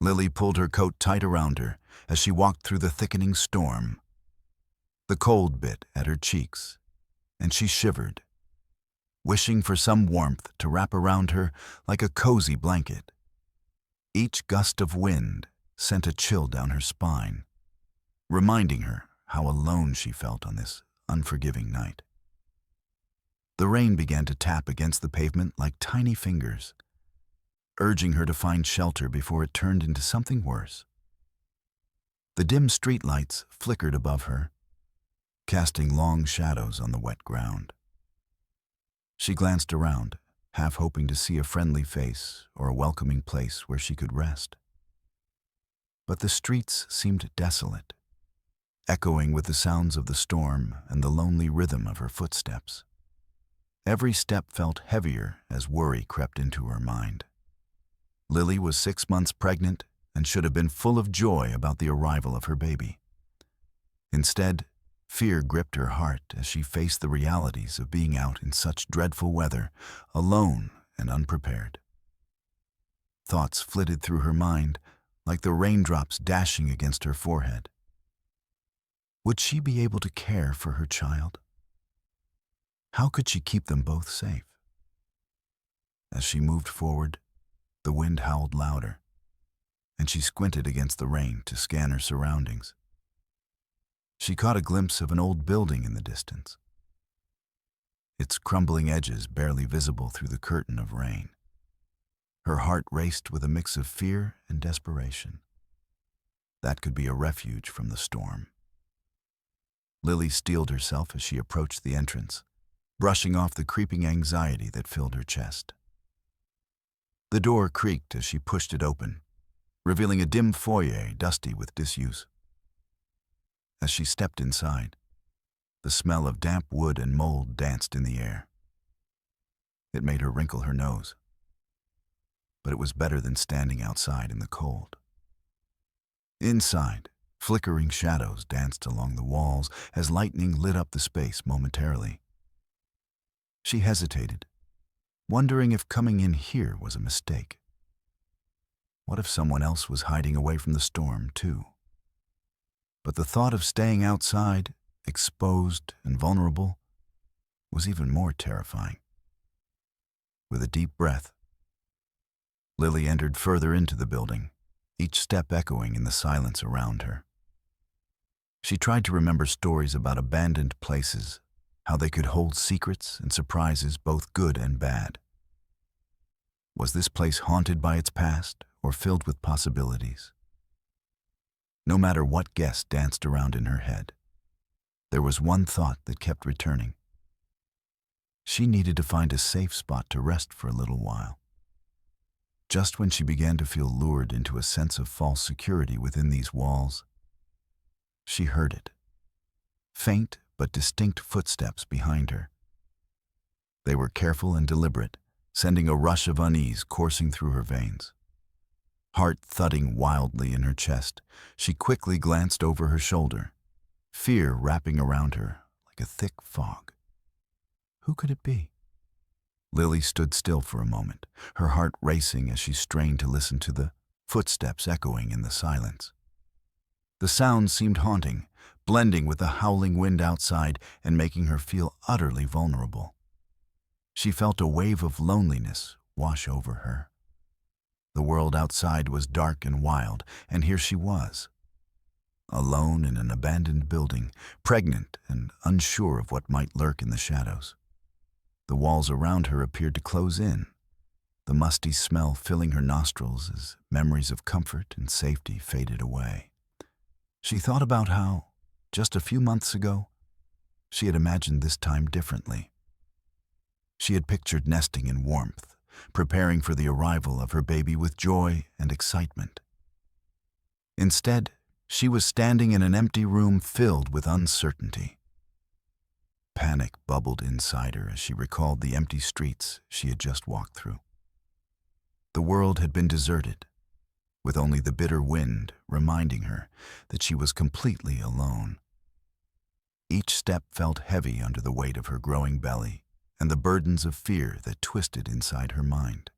Lily pulled her coat tight around her as she walked through the thickening storm. The cold bit at her cheeks, and she shivered, wishing for some warmth to wrap around her like a cozy blanket. Each gust of wind sent a chill down her spine, reminding her how alone she felt on this unforgiving night. The rain began to tap against the pavement like tiny fingers, urging her to find shelter before it turned into something worse. The dim streetlights flickered above her, casting long shadows on the wet ground. She glanced around, half hoping to see a friendly face or a welcoming place where she could rest. But the streets seemed desolate, echoing with the sounds of the storm and the lonely rhythm of her footsteps. Every step felt heavier as worry crept into her mind. Lily was 6 months pregnant and should have been full of joy about the arrival of her baby. Instead, fear gripped her heart as she faced the realities of being out in such dreadful weather, alone and unprepared. Thoughts flitted through her mind like the raindrops dashing against her forehead. Would she be able to care for her child? How could she keep them both safe? As she moved forward, the wind howled louder, and she squinted against the rain to scan her surroundings. She caught a glimpse of an old building in the distance, its crumbling edges barely visible through the curtain of rain. Her heart raced with a mix of fear and desperation. That could be a refuge from the storm. Lily steeled herself as she approached the entrance, brushing off the creeping anxiety that filled her chest. The door creaked as she pushed it open, revealing a dim foyer dusty with disuse. As she stepped inside, the smell of damp wood and mold danced in the air. It made her wrinkle her nose, but it was better than standing outside in the cold. Inside, flickering shadows danced along the walls as lightning lit up the space momentarily. She hesitated, wondering if coming in here was a mistake. What if someone else was hiding away from the storm, too? But the thought of staying outside, exposed and vulnerable, was even more terrifying. With a deep breath, Lily entered further into the building, each step echoing in the silence around her. She tried to remember stories about abandoned places, how they could hold secrets and surprises both good and bad. Was this place haunted by its past or filled with possibilities? No matter what guess danced around in her head, there was one thought that kept returning. She needed to find a safe spot to rest for a little while. Just when she began to feel lured into a sense of false security within these walls, she heard it. Faint but distinct footsteps behind her. They were careful and deliberate, sending a rush of unease coursing through her veins. Heart thudding wildly in her chest, she quickly glanced over her shoulder, fear wrapping around her like a thick fog. Who could it be? Lily stood still for a moment, her heart racing as she strained to listen to the footsteps echoing in the silence. The sound seemed haunting, blending with the howling wind outside and making her feel utterly vulnerable. She felt a wave of loneliness wash over her. The world outside was dark and wild, and here she was, alone in an abandoned building, pregnant and unsure of what might lurk in the shadows. The walls around her appeared to close in, the musty smell filling her nostrils as memories of comfort and safety faded away. She thought about how, just a few months ago, she had imagined this time differently. She had pictured nesting in warmth, preparing for the arrival of her baby with joy and excitement. Instead, she was standing in an empty room filled with uncertainty. Panic bubbled inside her as she recalled the empty streets she had just walked through. The world had been deserted, with only the bitter wind reminding her that she was completely alone. Each step felt heavy under the weight of her growing belly and the burdens of fear that twisted inside her mind.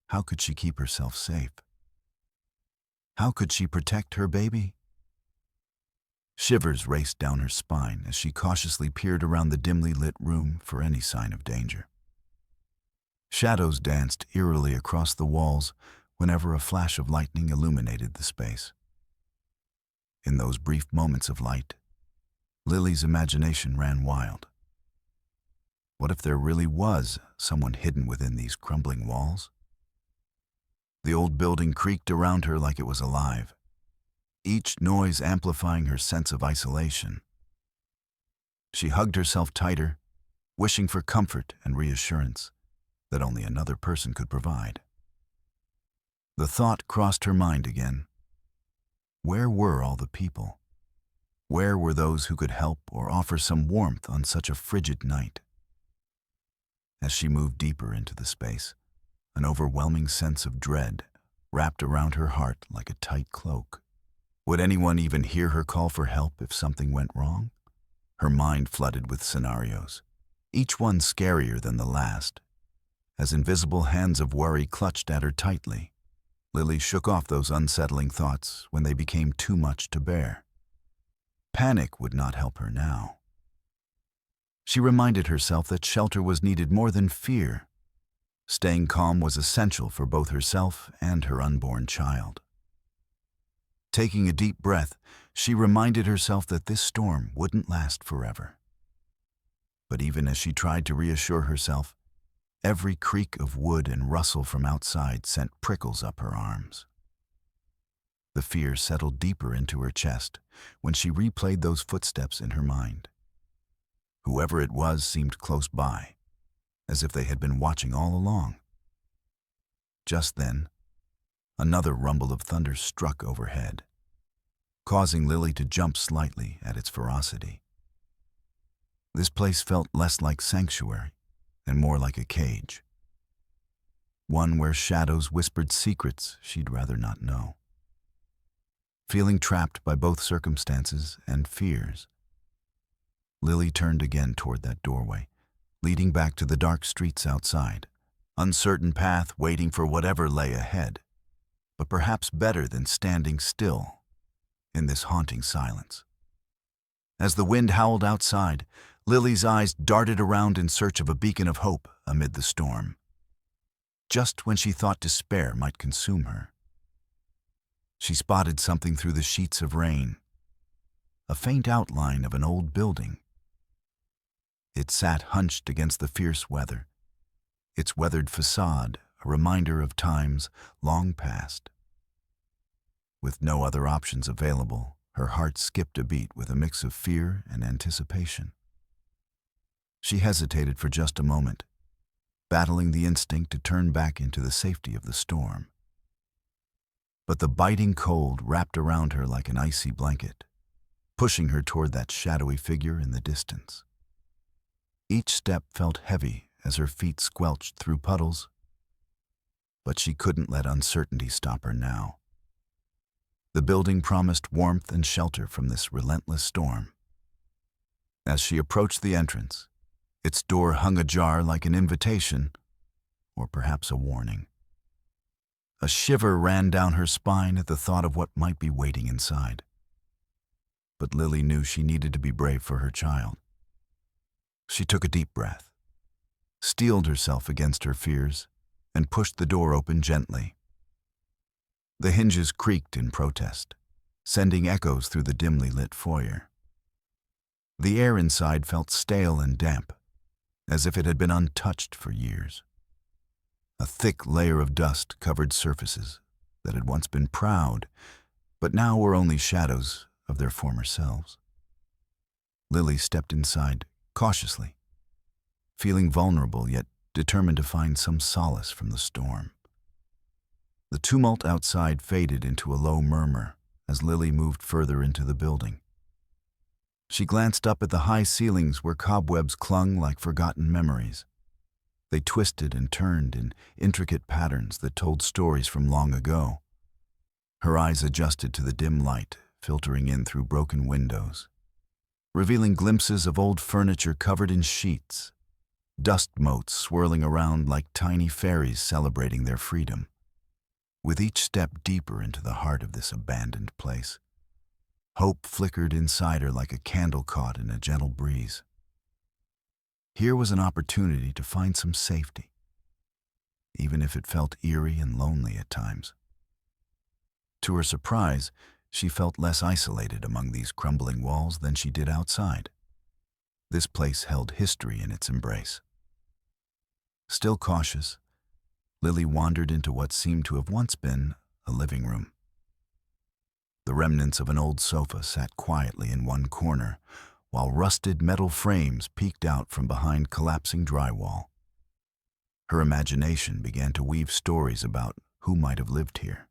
How could she keep herself safe? How could she protect her baby? Shivers raced down her spine as she cautiously peered around the dimly lit room for any sign of danger. Shadows danced eerily across the walls whenever a flash of lightning illuminated the space. In those brief moments of light, Lily's imagination ran wild. What if there really was someone hidden within these crumbling walls? The old building creaked around her like it was alive, each noise amplifying her sense of isolation. She hugged herself tighter, wishing for comfort and reassurance that only another person could provide. The thought crossed her mind again. Where were all the people? Where were those who could help or offer some warmth on such a frigid night? As she moved deeper into the space, an overwhelming sense of dread wrapped around her heart like a tight cloak. Would anyone even hear her call for help if something went wrong? Her mind flooded with scenarios, each one scarier than the last. As invisible hands of worry clutched at her tightly, Lily shook off those unsettling thoughts when they became too much to bear. Panic would not help her now. She reminded herself that shelter was needed more than fear. Staying calm was essential for both herself and her unborn child. Taking a deep breath, she reminded herself that this storm wouldn't last forever. But even as she tried to reassure herself, every creak of wood and rustle from outside sent prickles up her arms. The fear settled deeper into her chest when she replayed those footsteps in her mind. Whoever it was seemed close by, as if they had been watching all along. Just then, another rumble of thunder struck overhead, causing Lily to jump slightly at its ferocity. This place felt less like sanctuary and more like a cage, one where shadows whispered secrets she'd rather not know. Feeling trapped by both circumstances and fears, Lily turned again toward that doorway, leading back to the dark streets outside, uncertain path waiting for whatever lay ahead, but perhaps better than standing still in this haunting silence. As the wind howled outside, Lily's eyes darted around in search of a beacon of hope amid the storm. Just when she thought despair might consume her, she spotted something through the sheets of rain, a faint outline of an old building. It sat hunched against the fierce weather, its weathered facade a reminder of times long past. With no other options available, her heart skipped a beat with a mix of fear and anticipation. She hesitated for just a moment, battling the instinct to turn back into the safety of the storm. But the biting cold wrapped around her like an icy blanket, pushing her toward that shadowy figure in the distance. Each step felt heavy as her feet squelched through puddles, but she couldn't let uncertainty stop her now. The building promised warmth and shelter from this relentless storm. As she approached the entrance, its door hung ajar like an invitation, or perhaps a warning. A shiver ran down her spine at the thought of what might be waiting inside. But Lily knew she needed to be brave for her child. She took a deep breath, steeled herself against her fears, and pushed the door open gently. The hinges creaked in protest, sending echoes through the dimly lit foyer. The air inside felt stale and damp, as if it had been untouched for years. A thick layer of dust covered surfaces that had once been proud, but now were only shadows of their former selves. Lily stepped inside cautiously, feeling vulnerable yet determined to find some solace from the storm. The tumult outside faded into a low murmur as Lily moved further into the building. She glanced up at the high ceilings where cobwebs clung like forgotten memories. They twisted and turned in intricate patterns that told stories from long ago. Her eyes adjusted to the dim light filtering in through broken windows, revealing glimpses of old furniture covered in sheets, dust motes swirling around like tiny fairies celebrating their freedom. With each step deeper into the heart of this abandoned place, hope flickered inside her like a candle caught in a gentle breeze. Here was an opportunity to find some safety, even if it felt eerie and lonely at times. To her surprise, she felt less isolated among these crumbling walls than she did outside. This place held history in its embrace. Still cautious, Lily wandered into what seemed to have once been a living room. The remnants of an old sofa sat quietly in one corner, while rusted metal frames peeked out from behind collapsing drywall. Her imagination began to weave stories about who might have lived here.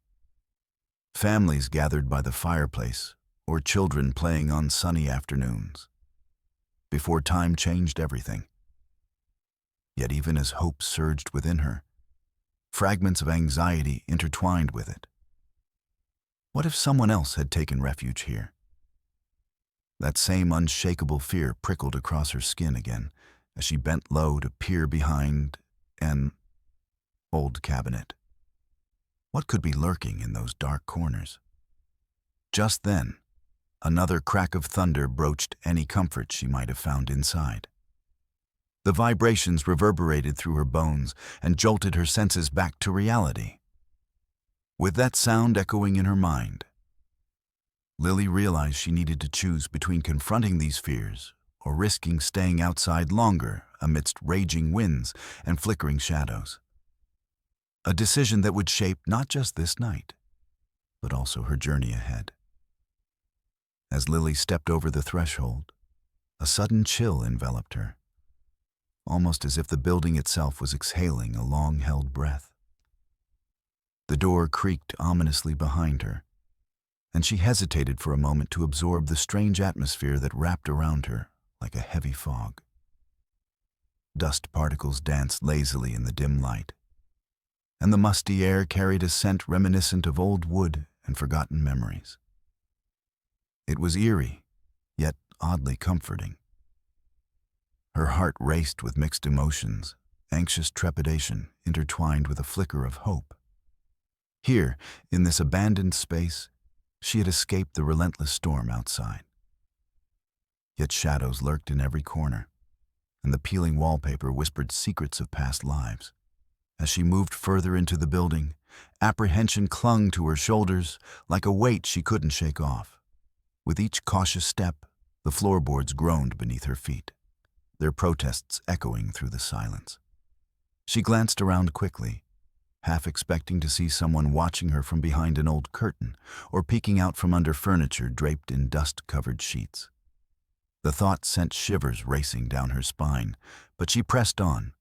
Families gathered by the fireplace, or children playing on sunny afternoons, before time changed everything. Yet even as hope surged within her, fragments of anxiety intertwined with it. What if someone else had taken refuge here? That same unshakable fear prickled across her skin again as she bent low to peer behind an old cabinet. What could be lurking in those dark corners? Just then, another crack of thunder broached any comfort she might have found inside. The vibrations reverberated through her bones and jolted her senses back to reality. With that sound echoing in her mind, Lily realized she needed to choose between confronting these fears or risking staying outside longer amidst raging winds and flickering shadows. A decision that would shape not just this night, but also her journey ahead. As Lily stepped over the threshold, a sudden chill enveloped her, almost as if the building itself was exhaling a long-held breath. The door creaked ominously behind her, and she hesitated for a moment to absorb the strange atmosphere that wrapped around her like a heavy fog. Dust particles danced lazily in the dim light, and the musty air carried a scent reminiscent of old wood and forgotten memories. It was eerie, yet oddly comforting. Her heart raced with mixed emotions, anxious trepidation intertwined with a flicker of hope. Here, in this abandoned space, she had escaped the relentless storm outside. Yet shadows lurked in every corner, and the peeling wallpaper whispered secrets of past lives. As she moved further into the building, apprehension clung to her shoulders like a weight she couldn't shake off. With each cautious step, the floorboards groaned beneath her feet, their protests echoing through the silence. She glanced around quickly, half expecting to see someone watching her from behind an old curtain or peeking out from under furniture draped in dust-covered sheets. The thought sent shivers racing down her spine, but she pressed on,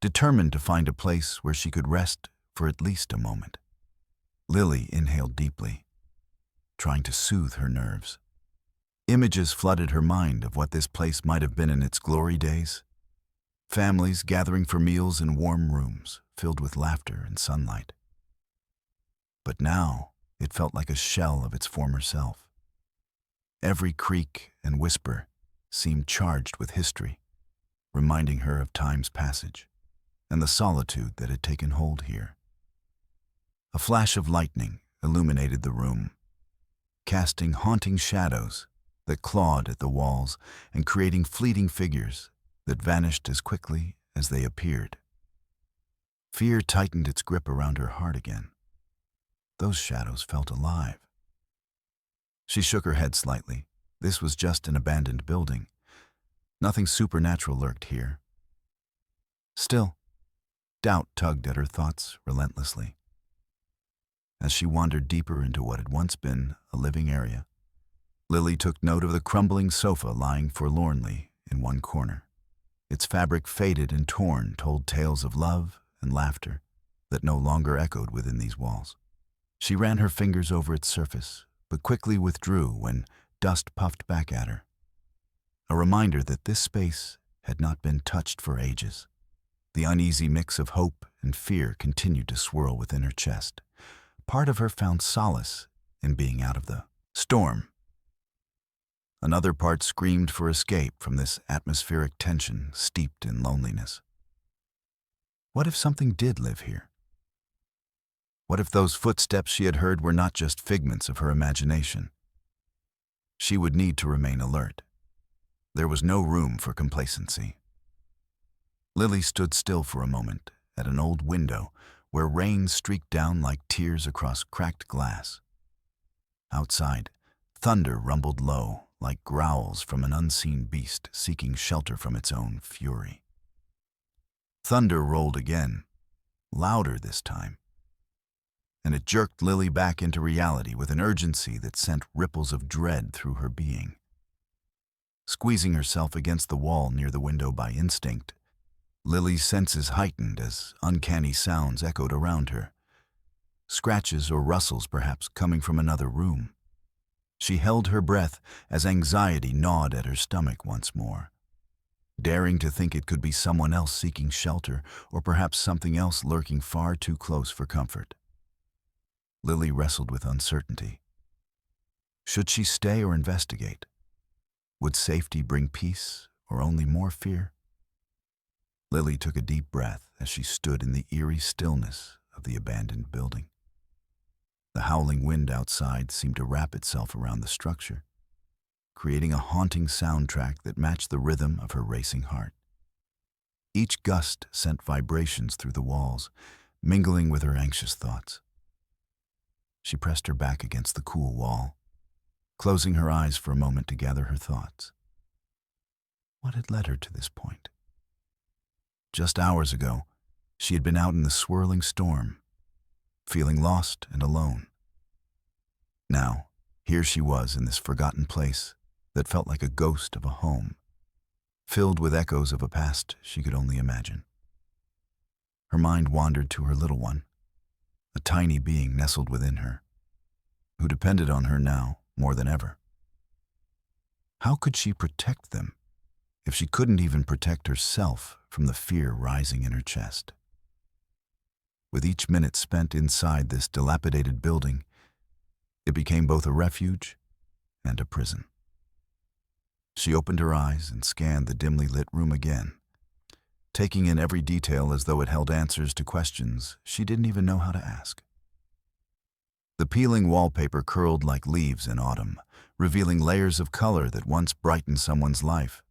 determined to find a place where she could rest for at least a moment. Lily inhaled deeply, trying to soothe her nerves. Images flooded her mind of what this place might have been in its glory days. Families gathering for meals in warm rooms, filled with laughter and sunlight. But now, it felt like a shell of its former self. Every creak and whisper seemed charged with history, reminding her of time's passage and the solitude that had taken hold here. A flash of lightning illuminated the room, casting haunting shadows that clawed at the walls and creating fleeting figures that vanished as quickly as they appeared. Fear tightened its grip around her heart again. Those shadows felt alive. She shook her head slightly. This was just an abandoned building. Nothing supernatural lurked here. Still, doubt tugged at her thoughts relentlessly. As she wandered deeper into what had once been a living area, Lily took note of the crumbling sofa lying forlornly in one corner. Its fabric faded and torn told tales of love and laughter that no longer echoed within these walls. She ran her fingers over its surface, but quickly withdrew when dust puffed back at her. A reminder that this space had not been touched for ages. The uneasy mix of hope and fear continued to swirl within her chest. Part of her found solace in being out of the storm. Another part screamed for escape from this atmospheric tension steeped in loneliness. What if something did live here? What if those footsteps she had heard were not just figments of her imagination? She would need to remain alert. There was no room for complacency. Lily stood still for a moment at an old window where rain streaked down like tears across cracked glass. Outside, thunder rumbled low like growls from an unseen beast seeking shelter from its own fury. Thunder rolled again, louder this time, and it jerked Lily back into reality with an urgency that sent ripples of dread through her being. Squeezing herself against the wall near the window by instinct, Lily's senses heightened as uncanny sounds echoed around her. Scratches or rustles perhaps coming from another room. She held her breath as anxiety gnawed at her stomach once more, daring to think it could be someone else seeking shelter or perhaps something else lurking far too close for comfort. Lily wrestled with uncertainty. Should she stay or investigate? Would safety bring peace or only more fear? Lily took a deep breath as she stood in the eerie stillness of the abandoned building. The howling wind outside seemed to wrap itself around the structure, creating a haunting soundtrack that matched the rhythm of her racing heart. Each gust sent vibrations through the walls, mingling with her anxious thoughts. She pressed her back against the cool wall, closing her eyes for a moment to gather her thoughts. What had led her to this point? Just hours ago, she had been out in the swirling storm, feeling lost and alone. Now, here she was in this forgotten place that felt like a ghost of a home, filled with echoes of a past she could only imagine. Her mind wandered to her little one, a tiny being nestled within her, who depended on her now more than ever. How could she protect them if she couldn't even protect herself from the fear rising in her chest? With each minute spent inside this dilapidated building, it became both a refuge and a prison. She opened her eyes and scanned the dimly lit room again, taking in every detail as though it held answers to questions she didn't even know how to ask. The peeling wallpaper curled like leaves in autumn, revealing layers of color that once brightened someone's life,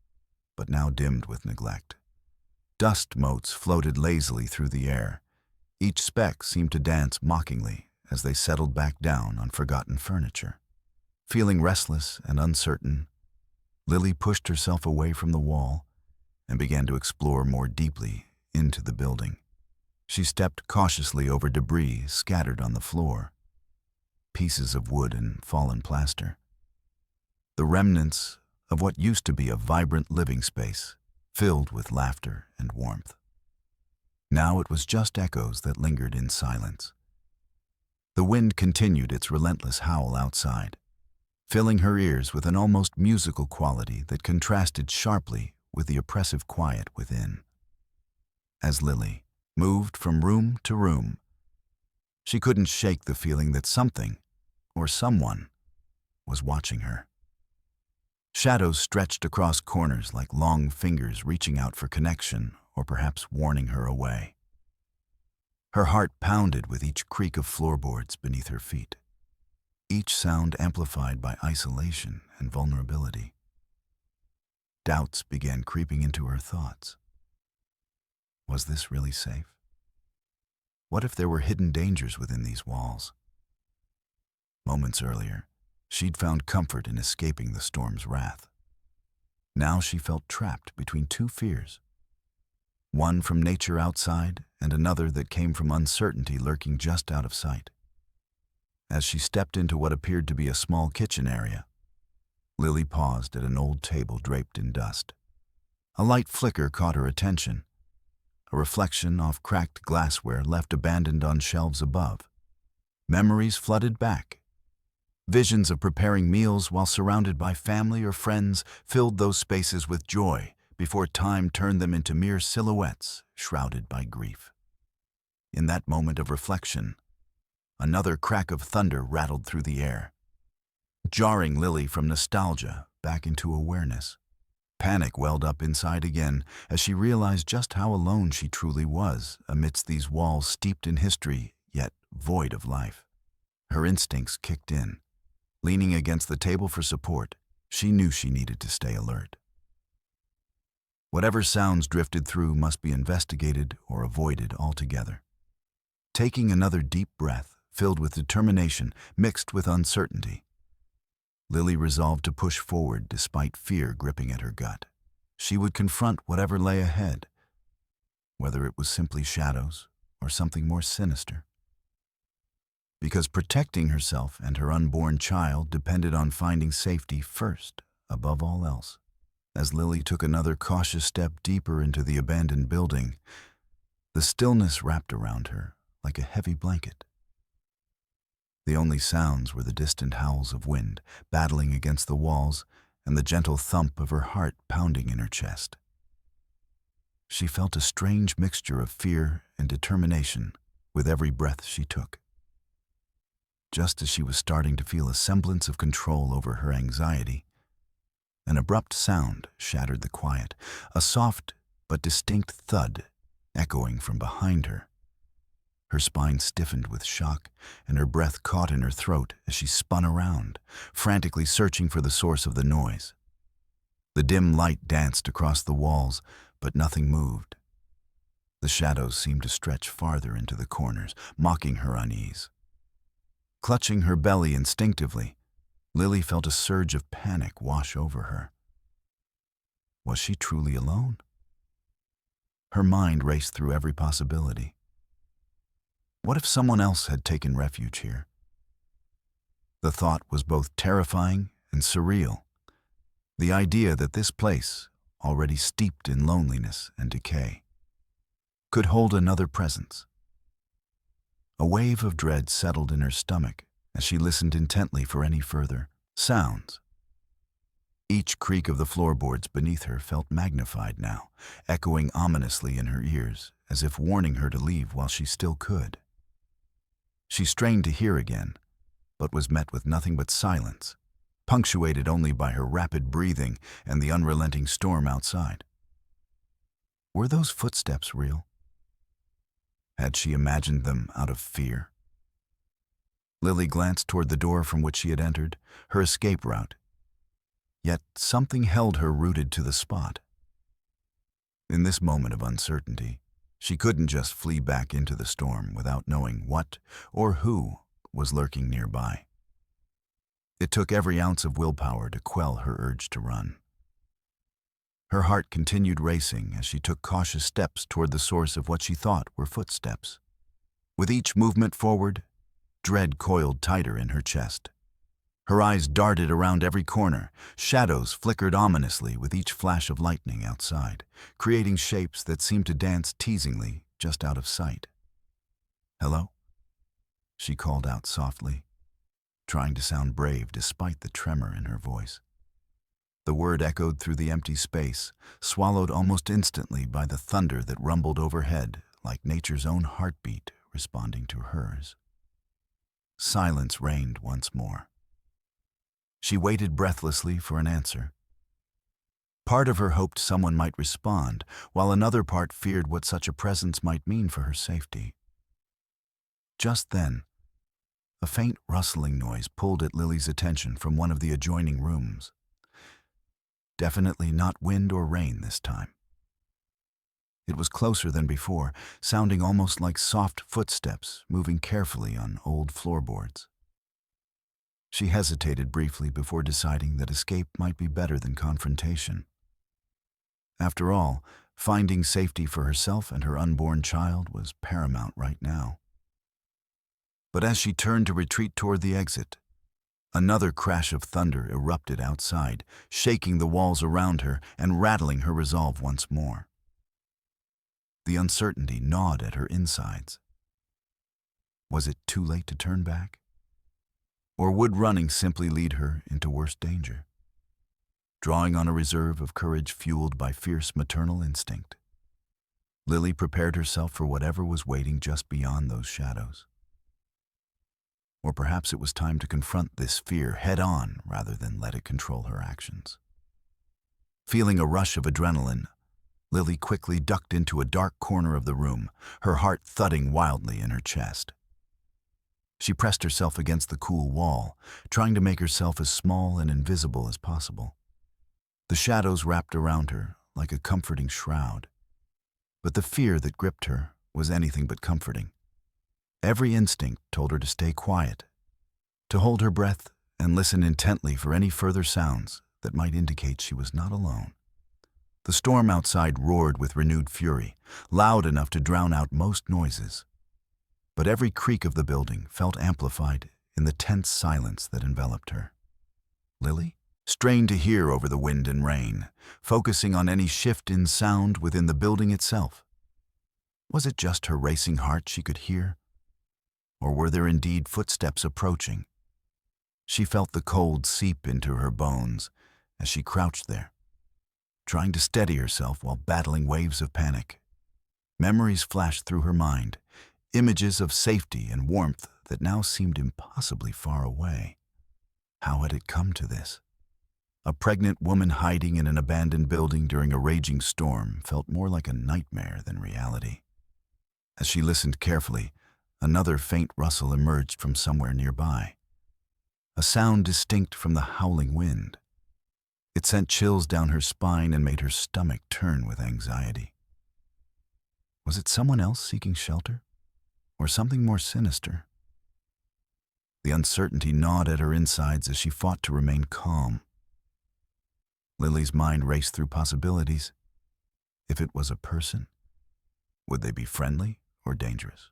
but now dimmed with neglect. Dust motes floated lazily through the air. Each speck seemed to dance mockingly as they settled back down on forgotten furniture. Feeling restless and uncertain, Lily pushed herself away from the wall and began to explore more deeply into the building. She stepped cautiously over debris scattered on the floor, pieces of wood and fallen plaster, the remnants of what used to be a vibrant living space filled with laughter and warmth. Now it was just echoes that lingered in silence. The wind continued its relentless howl outside, filling her ears with an almost musical quality that contrasted sharply with the oppressive quiet within. As Lily moved from room to room, she couldn't shake the feeling that something, or someone, was watching her. Shadows stretched across corners like long fingers reaching out for connection or perhaps warning her away. Her heart pounded with each creak of floorboards beneath her feet, each sound amplified by isolation and vulnerability. Doubts began creeping into her thoughts. Was this really safe? What if there were hidden dangers within these walls? Moments earlier, she'd found comfort in escaping the storm's wrath. Now she felt trapped between two fears, one from nature outside and another that came from uncertainty lurking just out of sight. As she stepped into what appeared to be a small kitchen area, Lily paused at an old table draped in dust. A light flicker caught her attention, a reflection off cracked glassware left abandoned on shelves above. Memories flooded back. Visions of preparing meals while surrounded by family or friends filled those spaces with joy before time turned them into mere silhouettes shrouded by grief. In that moment of reflection, another crack of thunder rattled through the air, jarring Lily from nostalgia back into awareness. Panic welled up inside again as she realized just how alone she truly was amidst these walls steeped in history yet void of life. Her instincts kicked in. Leaning against the table for support, she knew she needed to stay alert. Whatever sounds drifted through must be investigated or avoided altogether. Taking another deep breath, filled with determination mixed with uncertainty, Lily resolved to push forward despite fear gripping at her gut. She would confront whatever lay ahead, whether it was simply shadows or something more sinister. Because protecting herself and her unborn child depended on finding safety first, above all else. As Lily took another cautious step deeper into the abandoned building, the stillness wrapped around her like a heavy blanket. The only sounds were the distant howls of wind battling against the walls and the gentle thump of her heart pounding in her chest. She felt a strange mixture of fear and determination with every breath she took. Just as she was starting to feel a semblance of control over her anxiety, an abrupt sound shattered the quiet, a soft but distinct thud echoing from behind her. Her spine stiffened with shock, and her breath caught in her throat as she spun around, frantically searching for the source of the noise. The dim light danced across the walls, but nothing moved. The shadows seemed to stretch farther into the corners, mocking her unease. Clutching her belly instinctively, Lily felt a surge of panic wash over her. Was she truly alone? Her mind raced through every possibility. What if someone else had taken refuge here? The thought was both terrifying and surreal. The idea that this place, already steeped in loneliness and decay, could hold another presence. A wave of dread settled in her stomach as she listened intently for any further sounds. Each creak of the floorboards beneath her felt magnified now, echoing ominously in her ears, as if warning her to leave while she still could. She strained to hear again, but was met with nothing but silence, punctuated only by her rapid breathing and the unrelenting storm outside. Were those footsteps real? Had she imagined them out of fear? Lily glanced toward the door from which she had entered, her escape route. Yet something held her rooted to the spot. In this moment of uncertainty, she couldn't just flee back into the storm without knowing what or who was lurking nearby. It took every ounce of willpower to quell her urge to run. Her heart continued racing as she took cautious steps toward the source of what she thought were footsteps. With each movement forward, dread coiled tighter in her chest. Her eyes darted around every corner. Shadows flickered ominously with each flash of lightning outside, creating shapes that seemed to dance teasingly just out of sight. "Hello?" she called out softly, trying to sound brave despite the tremor in her voice. The word echoed through the empty space, swallowed almost instantly by the thunder that rumbled overhead like nature's own heartbeat responding to hers. Silence reigned once more. She waited breathlessly for an answer. Part of her hoped someone might respond, while another part feared what such a presence might mean for her safety. Just then, a faint rustling noise pulled at Lily's attention from one of the adjoining rooms. Definitely not wind or rain this time. It was closer than before, sounding almost like soft footsteps moving carefully on old floorboards. She hesitated briefly before deciding that escape might be better than confrontation. After all, finding safety for herself and her unborn child was paramount right now. But as she turned to retreat toward the exit, another crash of thunder erupted outside, shaking the walls around her and rattling her resolve once more. The uncertainty gnawed at her insides. Was it too late to turn back? Or would running simply lead her into worse danger? Drawing on a reserve of courage fueled by fierce maternal instinct, Lily prepared herself for whatever was waiting just beyond those shadows. Or perhaps it was time to confront this fear head-on rather than let it control her actions. Feeling a rush of adrenaline, Lily quickly ducked into a dark corner of the room, her heart thudding wildly in her chest. She pressed herself against the cool wall, trying to make herself as small and invisible as possible. The shadows wrapped around her like a comforting shroud, but the fear that gripped her was anything but comforting. Every instinct told her to stay quiet, to hold her breath and listen intently for any further sounds that might indicate she was not alone. The storm outside roared with renewed fury, loud enough to drown out most noises. But every creak of the building felt amplified in the tense silence that enveloped her. Lily strained to hear over the wind and rain, focusing on any shift in sound within the building itself. Was it just her racing heart she could hear? Or were there indeed footsteps approaching? She felt the cold seep into her bones as she crouched there, trying to steady herself while battling waves of panic. Memories flashed through her mind, images of safety and warmth that now seemed impossibly far away. How had it come to this? A pregnant woman hiding in an abandoned building during a raging storm felt more like a nightmare than reality. As she listened carefully, another faint rustle emerged from somewhere nearby. A sound distinct from the howling wind. It sent chills down her spine and made her stomach turn with anxiety. Was it someone else seeking shelter? Or something more sinister? The uncertainty gnawed at her insides as she fought to remain calm. Lily's mind raced through possibilities. If it was a person, would they be friendly or dangerous?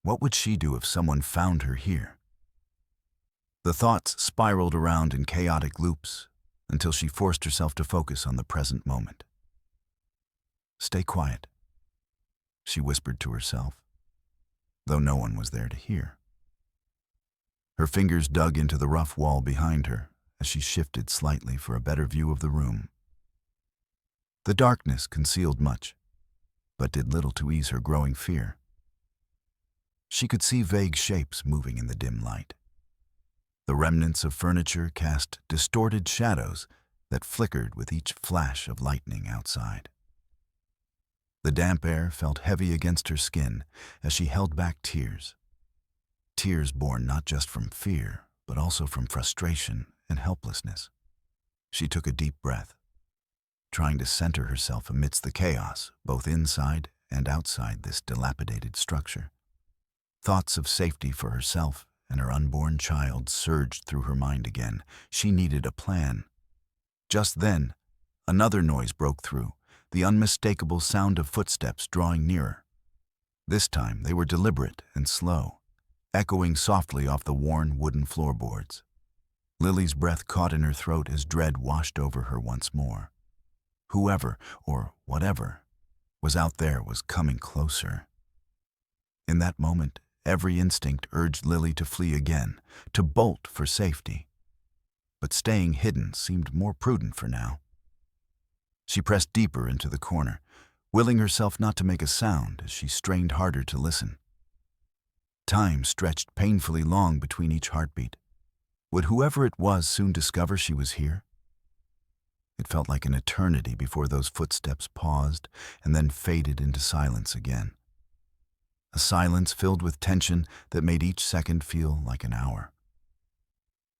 What would she do if someone found her here? The thoughts spiraled around in chaotic loops until she forced herself to focus on the present moment. "Stay quiet," she whispered to herself, though no one was there to hear. Her fingers dug into the rough wall behind her as she shifted slightly for a better view of the room. The darkness concealed much, but did little to ease her growing fear. She could see vague shapes moving in the dim light. The remnants of furniture cast distorted shadows that flickered with each flash of lightning outside. The damp air felt heavy against her skin as she held back tears. Tears born not just from fear, but also from frustration and helplessness. She took a deep breath, trying to center herself amidst the chaos, both inside and outside this dilapidated structure. Thoughts of safety for herself and her unborn child surged through her mind again. She needed a plan. Just then, another noise broke through, the unmistakable sound of footsteps drawing nearer. This time they were deliberate and slow, echoing softly off the worn wooden floorboards. Lily's breath caught in her throat as dread washed over her once more. Whoever, or whatever, was out there was coming closer. In that moment, every instinct urged Lily to flee again, to bolt for safety. But staying hidden seemed more prudent for now. She pressed deeper into the corner, willing herself not to make a sound as she strained harder to listen. Time stretched painfully long between each heartbeat. Would whoever it was soon discover she was here? It felt like an eternity before those footsteps paused and then faded into silence again. A silence filled with tension that made each second feel like an hour.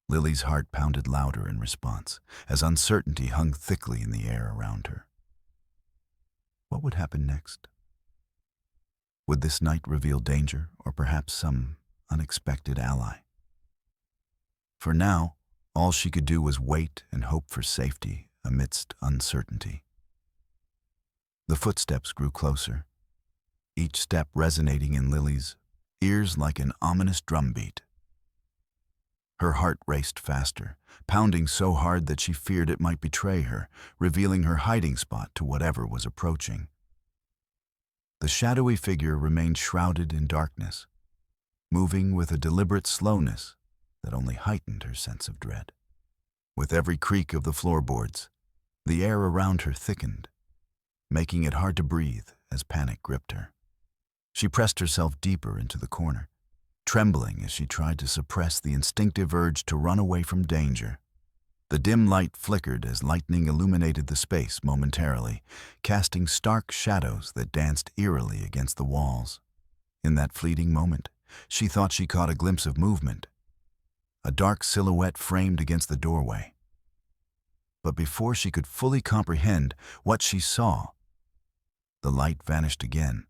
Lily's heart pounded louder in response, as uncertainty hung thickly in the air around her. What would happen next? Would this night reveal danger, or perhaps some unexpected ally? For now, all she could do was wait and hope for safety amidst uncertainty. The footsteps grew closer, each step resonating in Lily's ears like an ominous drumbeat. Her heart raced faster, pounding so hard that she feared it might betray her, revealing her hiding spot to whatever was approaching. The shadowy figure remained shrouded in darkness, moving with a deliberate slowness that only heightened her sense of dread. With every creak of the floorboards, the air around her thickened, making it hard to breathe as panic gripped her. She pressed herself deeper into the corner, trembling as she tried to suppress the instinctive urge to run away from danger. The dim light flickered as lightning illuminated the space momentarily, casting stark shadows that danced eerily against the walls. In that fleeting moment, she thought she caught a glimpse of movement, a dark silhouette framed against the doorway. But before she could fully comprehend what she saw, the light vanished again,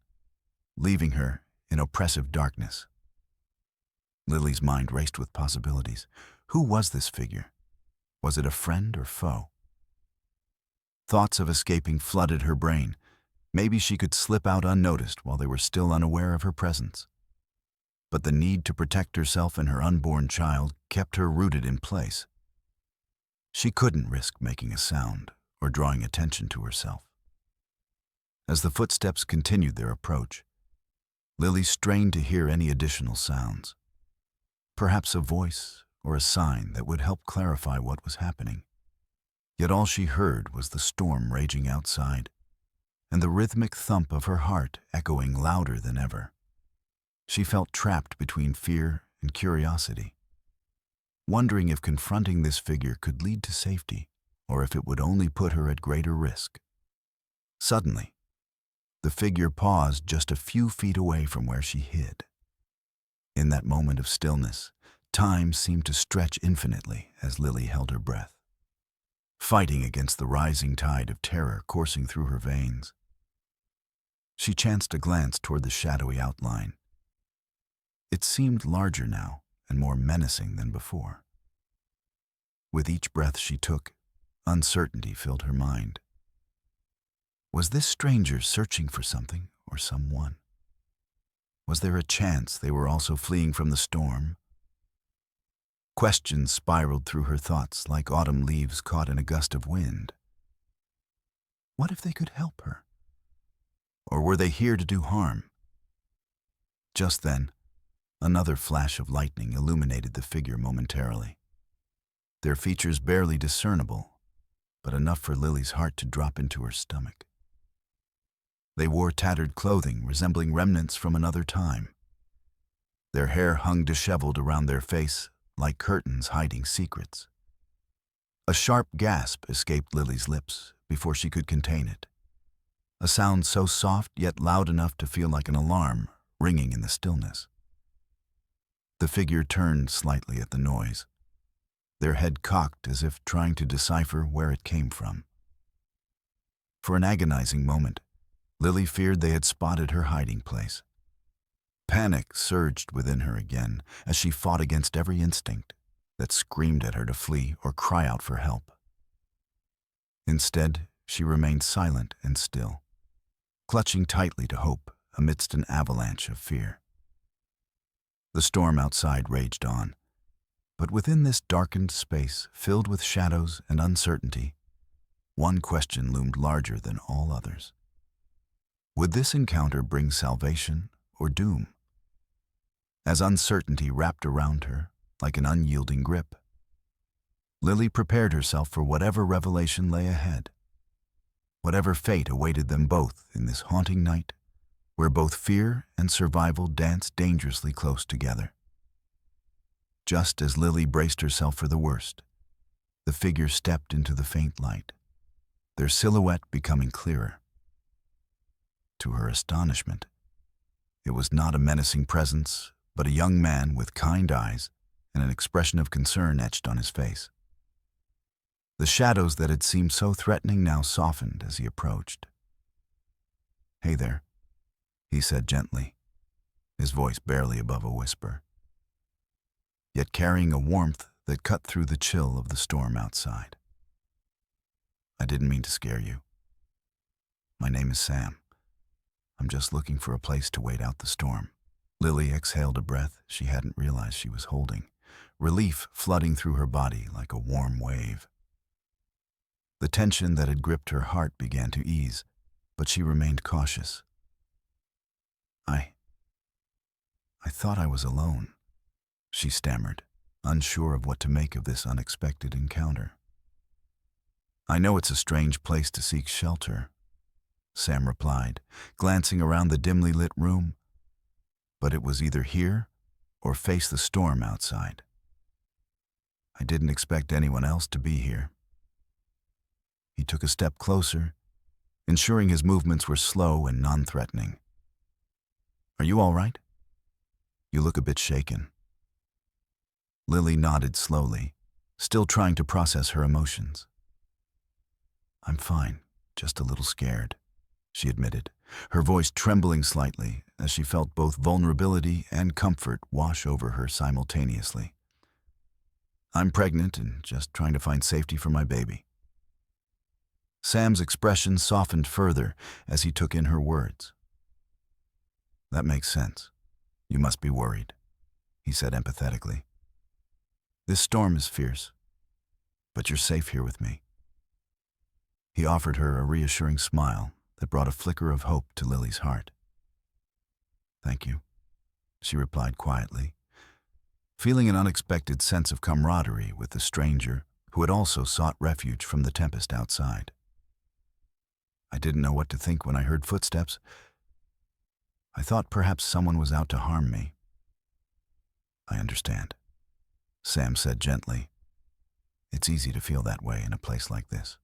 leaving her in oppressive darkness. Lily's mind raced with possibilities. Who was this figure? Was it a friend or foe? Thoughts of escaping flooded her brain. Maybe she could slip out unnoticed while they were still unaware of her presence. But the need to protect herself and her unborn child kept her rooted in place. She couldn't risk making a sound or drawing attention to herself. As the footsteps continued their approach, Lily strained to hear any additional sounds. Perhaps a voice or a sign that would help clarify what was happening. Yet all she heard was the storm raging outside, and the rhythmic thump of her heart echoing louder than ever. She felt trapped between fear and curiosity, wondering if confronting this figure could lead to safety, or if it would only put her at greater risk. Suddenly, the figure paused just a few feet away from where she hid. In that moment of stillness, time seemed to stretch infinitely as Lily held her breath, fighting against the rising tide of terror coursing through her veins. She chanced a glance toward the shadowy outline. It seemed larger now and more menacing than before. With each breath she took, uncertainty filled her mind. Was this stranger searching for something or someone? Was there a chance they were also fleeing from the storm? Questions spiraled through her thoughts like autumn leaves caught in a gust of wind. What if they could help her? Or were they here to do harm? Just then, another flash of lightning illuminated the figure momentarily. Their features barely discernible, but enough for Lily's heart to drop into her stomach. They wore tattered clothing resembling remnants from another time. Their hair hung disheveled around their face like curtains hiding secrets. A sharp gasp escaped Lily's lips before she could contain it. A sound so soft yet loud enough to feel like an alarm ringing in the stillness. The figure turned slightly at the noise, their head cocked as if trying to decipher where it came from. For an agonizing moment, Lily feared they had spotted her hiding place. Panic surged within her again as she fought against every instinct that screamed at her to flee or cry out for help. Instead, she remained silent and still, clutching tightly to hope amidst an avalanche of fear. The storm outside raged on, but within this darkened space filled with shadows and uncertainty, one question loomed larger than all others. Would this encounter bring salvation or doom? As uncertainty wrapped around her like an unyielding grip, Lily prepared herself for whatever revelation lay ahead, whatever fate awaited them both in this haunting night, where both fear and survival danced dangerously close together. Just as Lily braced herself for the worst, the figure stepped into the faint light, their silhouette becoming clearer. To her astonishment, it was not a menacing presence, but a young man with kind eyes and an expression of concern etched on his face. The shadows that had seemed so threatening now softened as he approached. "Hey there," he said gently, his voice barely above a whisper, yet carrying a warmth that cut through the chill of the storm outside. "I didn't mean to scare you. My name is Sam. I'm just looking for a place to wait out the storm." Lily exhaled a breath she hadn't realized she was holding, relief flooding through her body like a warm wave. The tension that had gripped her heart began to ease, but she remained cautious. I thought I was alone," she stammered, unsure of what to make of this unexpected encounter. "I know it's a strange place to seek shelter," Sam replied, glancing around the dimly lit room, "but it was either here or face the storm outside. I didn't expect anyone else to be here." He took a step closer, ensuring his movements were slow and non-threatening. "Are you all right?" You look a bit shaken." Lily nodded slowly, still trying to process her emotions. "I'm fine, just a little scared," she admitted, her voice trembling slightly as she felt both vulnerability and comfort wash over her simultaneously. "I'm pregnant and just trying to find safety for my baby." Sam's expression softened further as he took in her words. "That makes sense. You must be worried," he said empathetically. "This storm is fierce, but you're safe here with me." He offered her a reassuring smile that brought a flicker of hope to Lily's heart. "Thank you," she replied quietly, feeling an unexpected sense of camaraderie with the stranger who had also sought refuge from the tempest outside. "I didn't know what to think when I heard footsteps. I thought perhaps someone was out to harm me." "I understand," Sam said gently. "It's easy to feel that way in a place like this."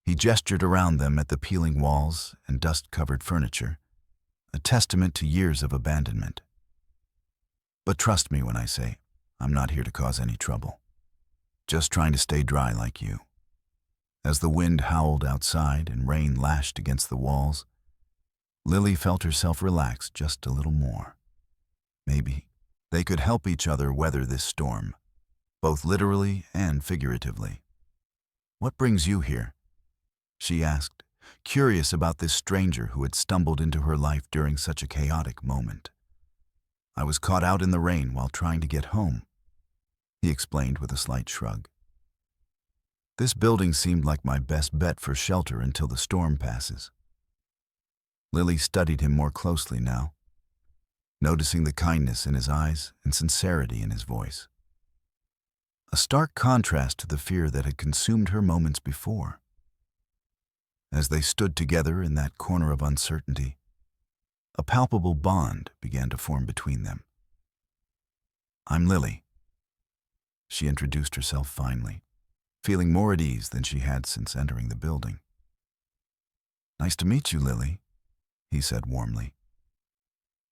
He gestured around them at the peeling walls and dust-covered furniture, a testament to years of abandonment. "But trust me when I say, I'm not here to cause any trouble. Just trying to stay dry like you." As the wind howled outside and rain lashed against the walls, Lily felt herself relax just a little more. Maybe they could help each other weather this storm, both literally and figuratively. "What brings you here?" she asked, curious about this stranger who had stumbled into her life during such a chaotic moment. "I was caught out in the rain while trying to get home," he explained with a slight shrug. "This building seemed like my best bet for shelter until the storm passes." Lily studied him more closely now, noticing the kindness in his eyes and sincerity in his voice. A stark contrast to the fear that had consumed her moments before. As they stood together in that corner of uncertainty, a palpable bond began to form between them. "I'm Lily," she introduced herself finally, feeling more at ease than she had since entering the building. "Nice to meet you, Lily," he said warmly.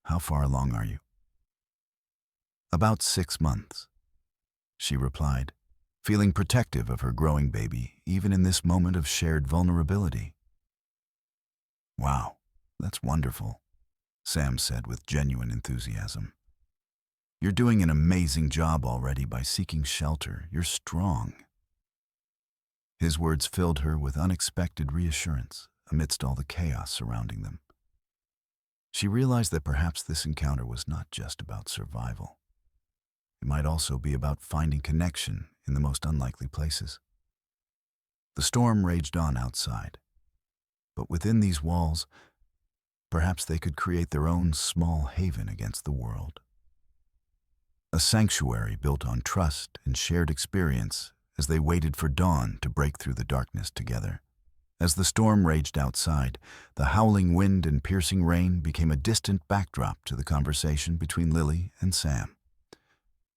"How far along are you?" "About 6 months," she replied, feeling protective of her growing baby even in this moment of shared vulnerability. "Wow, that's wonderful," Sam said with genuine enthusiasm. "You're doing an amazing job already by seeking shelter. You're strong." His words filled her with unexpected reassurance amidst all the chaos surrounding them. She realized that perhaps this encounter was not just about survival. It might also be about finding connection in the most unlikely places. The storm raged on outside, but within these walls, perhaps they could create their own small haven against the world. A sanctuary built on trust and shared experience as they waited for dawn to break through the darkness together. As the storm raged outside, the howling wind and piercing rain became a distant backdrop to the conversation between Lily and Sam.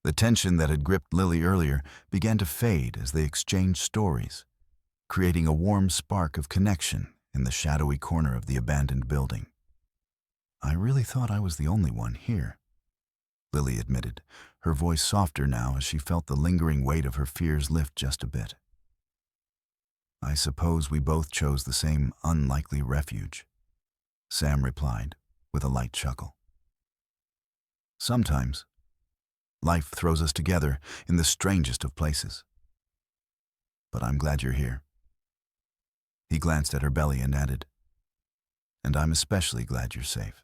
The tension that had gripped Lily earlier began to fade as they exchanged stories, creating a warm spark of connection in the shadowy corner of the abandoned building. "I really thought I was the only one here," Lily admitted, her voice softer now as she felt the lingering weight of her fears lift just a bit. "I suppose we both chose the same unlikely refuge," Sam replied, with a light chuckle. "Sometimes life throws us together in the strangest of places. But I'm glad you're here." He glanced at her belly and added, "And I'm especially glad you're safe.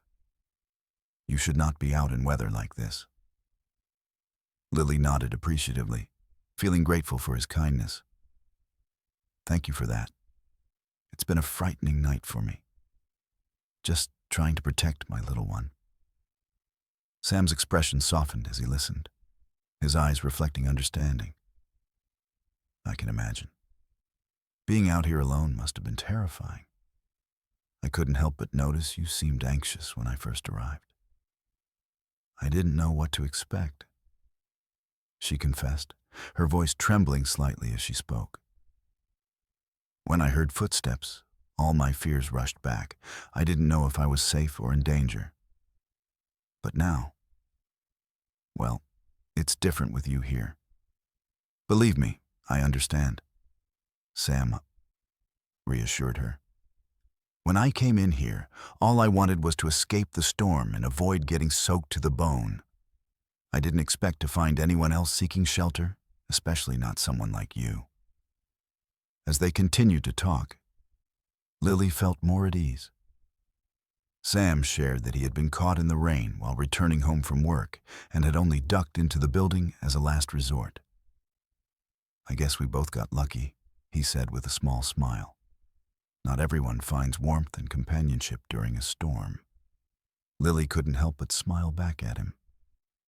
You should not be out in weather like this." Lily nodded appreciatively, feeling grateful for his kindness. "Thank you for that. It's been a frightening night for me. Just trying to protect my little one." Sam's expression softened as he listened, his eyes reflecting understanding. "I can imagine. Being out here alone must have been terrifying. I couldn't help but notice you seemed anxious when I first arrived. I didn't know what to expect," she confessed, her voice trembling slightly as she spoke. "When I heard footsteps, all my fears rushed back. I didn't know if I was safe or in danger. But now, Well, it's different with you here. Believe me, I understand, Sam reassured her. When I came in here, all I wanted was to escape the storm and avoid getting soaked to the bone. I didn't expect to find anyone else seeking shelter, especially not someone like you. As they continued to talk, Lily felt more at ease. Sam shared that he had been caught in the rain while returning home from work and had only ducked into the building as a last resort. I guess we both got lucky, he said with a small smile. Not everyone finds warmth and companionship during a storm. Lily couldn't help but smile back at him,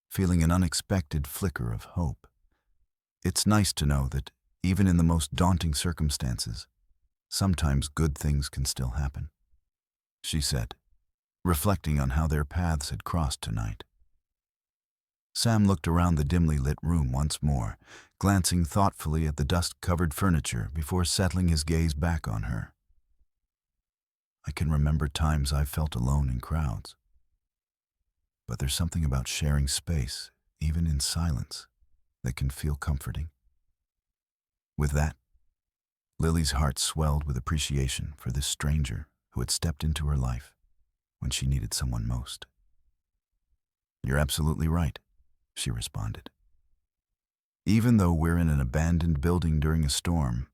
feeling an unexpected flicker of hope. It's nice to know that, even in the most daunting circumstances, sometimes good things can still happen, she said, reflecting on how their paths had crossed tonight. Sam looked around the dimly lit room once more, glancing thoughtfully at the dust-covered furniture before settling his gaze back on her. I can remember times I've felt alone in crowds. But there's something about sharing space, even in silence, that can feel comforting. With that, Lily's heart swelled with appreciation for this stranger who had stepped into her life when she needed someone most. You're absolutely right, she responded. Even though we're in an abandoned building during a storm,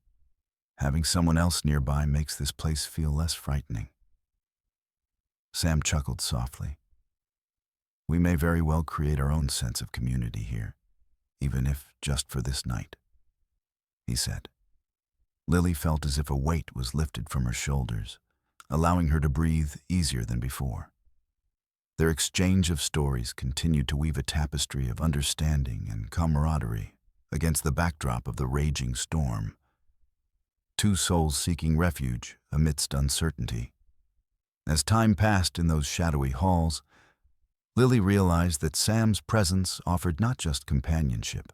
having someone else nearby makes this place feel less frightening. Sam chuckled softly. We may very well create our own sense of community here, even if just for this night, he said. Lily felt as if a weight was lifted from her shoulders, allowing her to breathe easier than before. Their exchange of stories continued to weave a tapestry of understanding and camaraderie against the backdrop of the raging storm. Two souls seeking refuge amidst uncertainty. As time passed in those shadowy halls, Lily realized that Sam's presence offered not just companionship,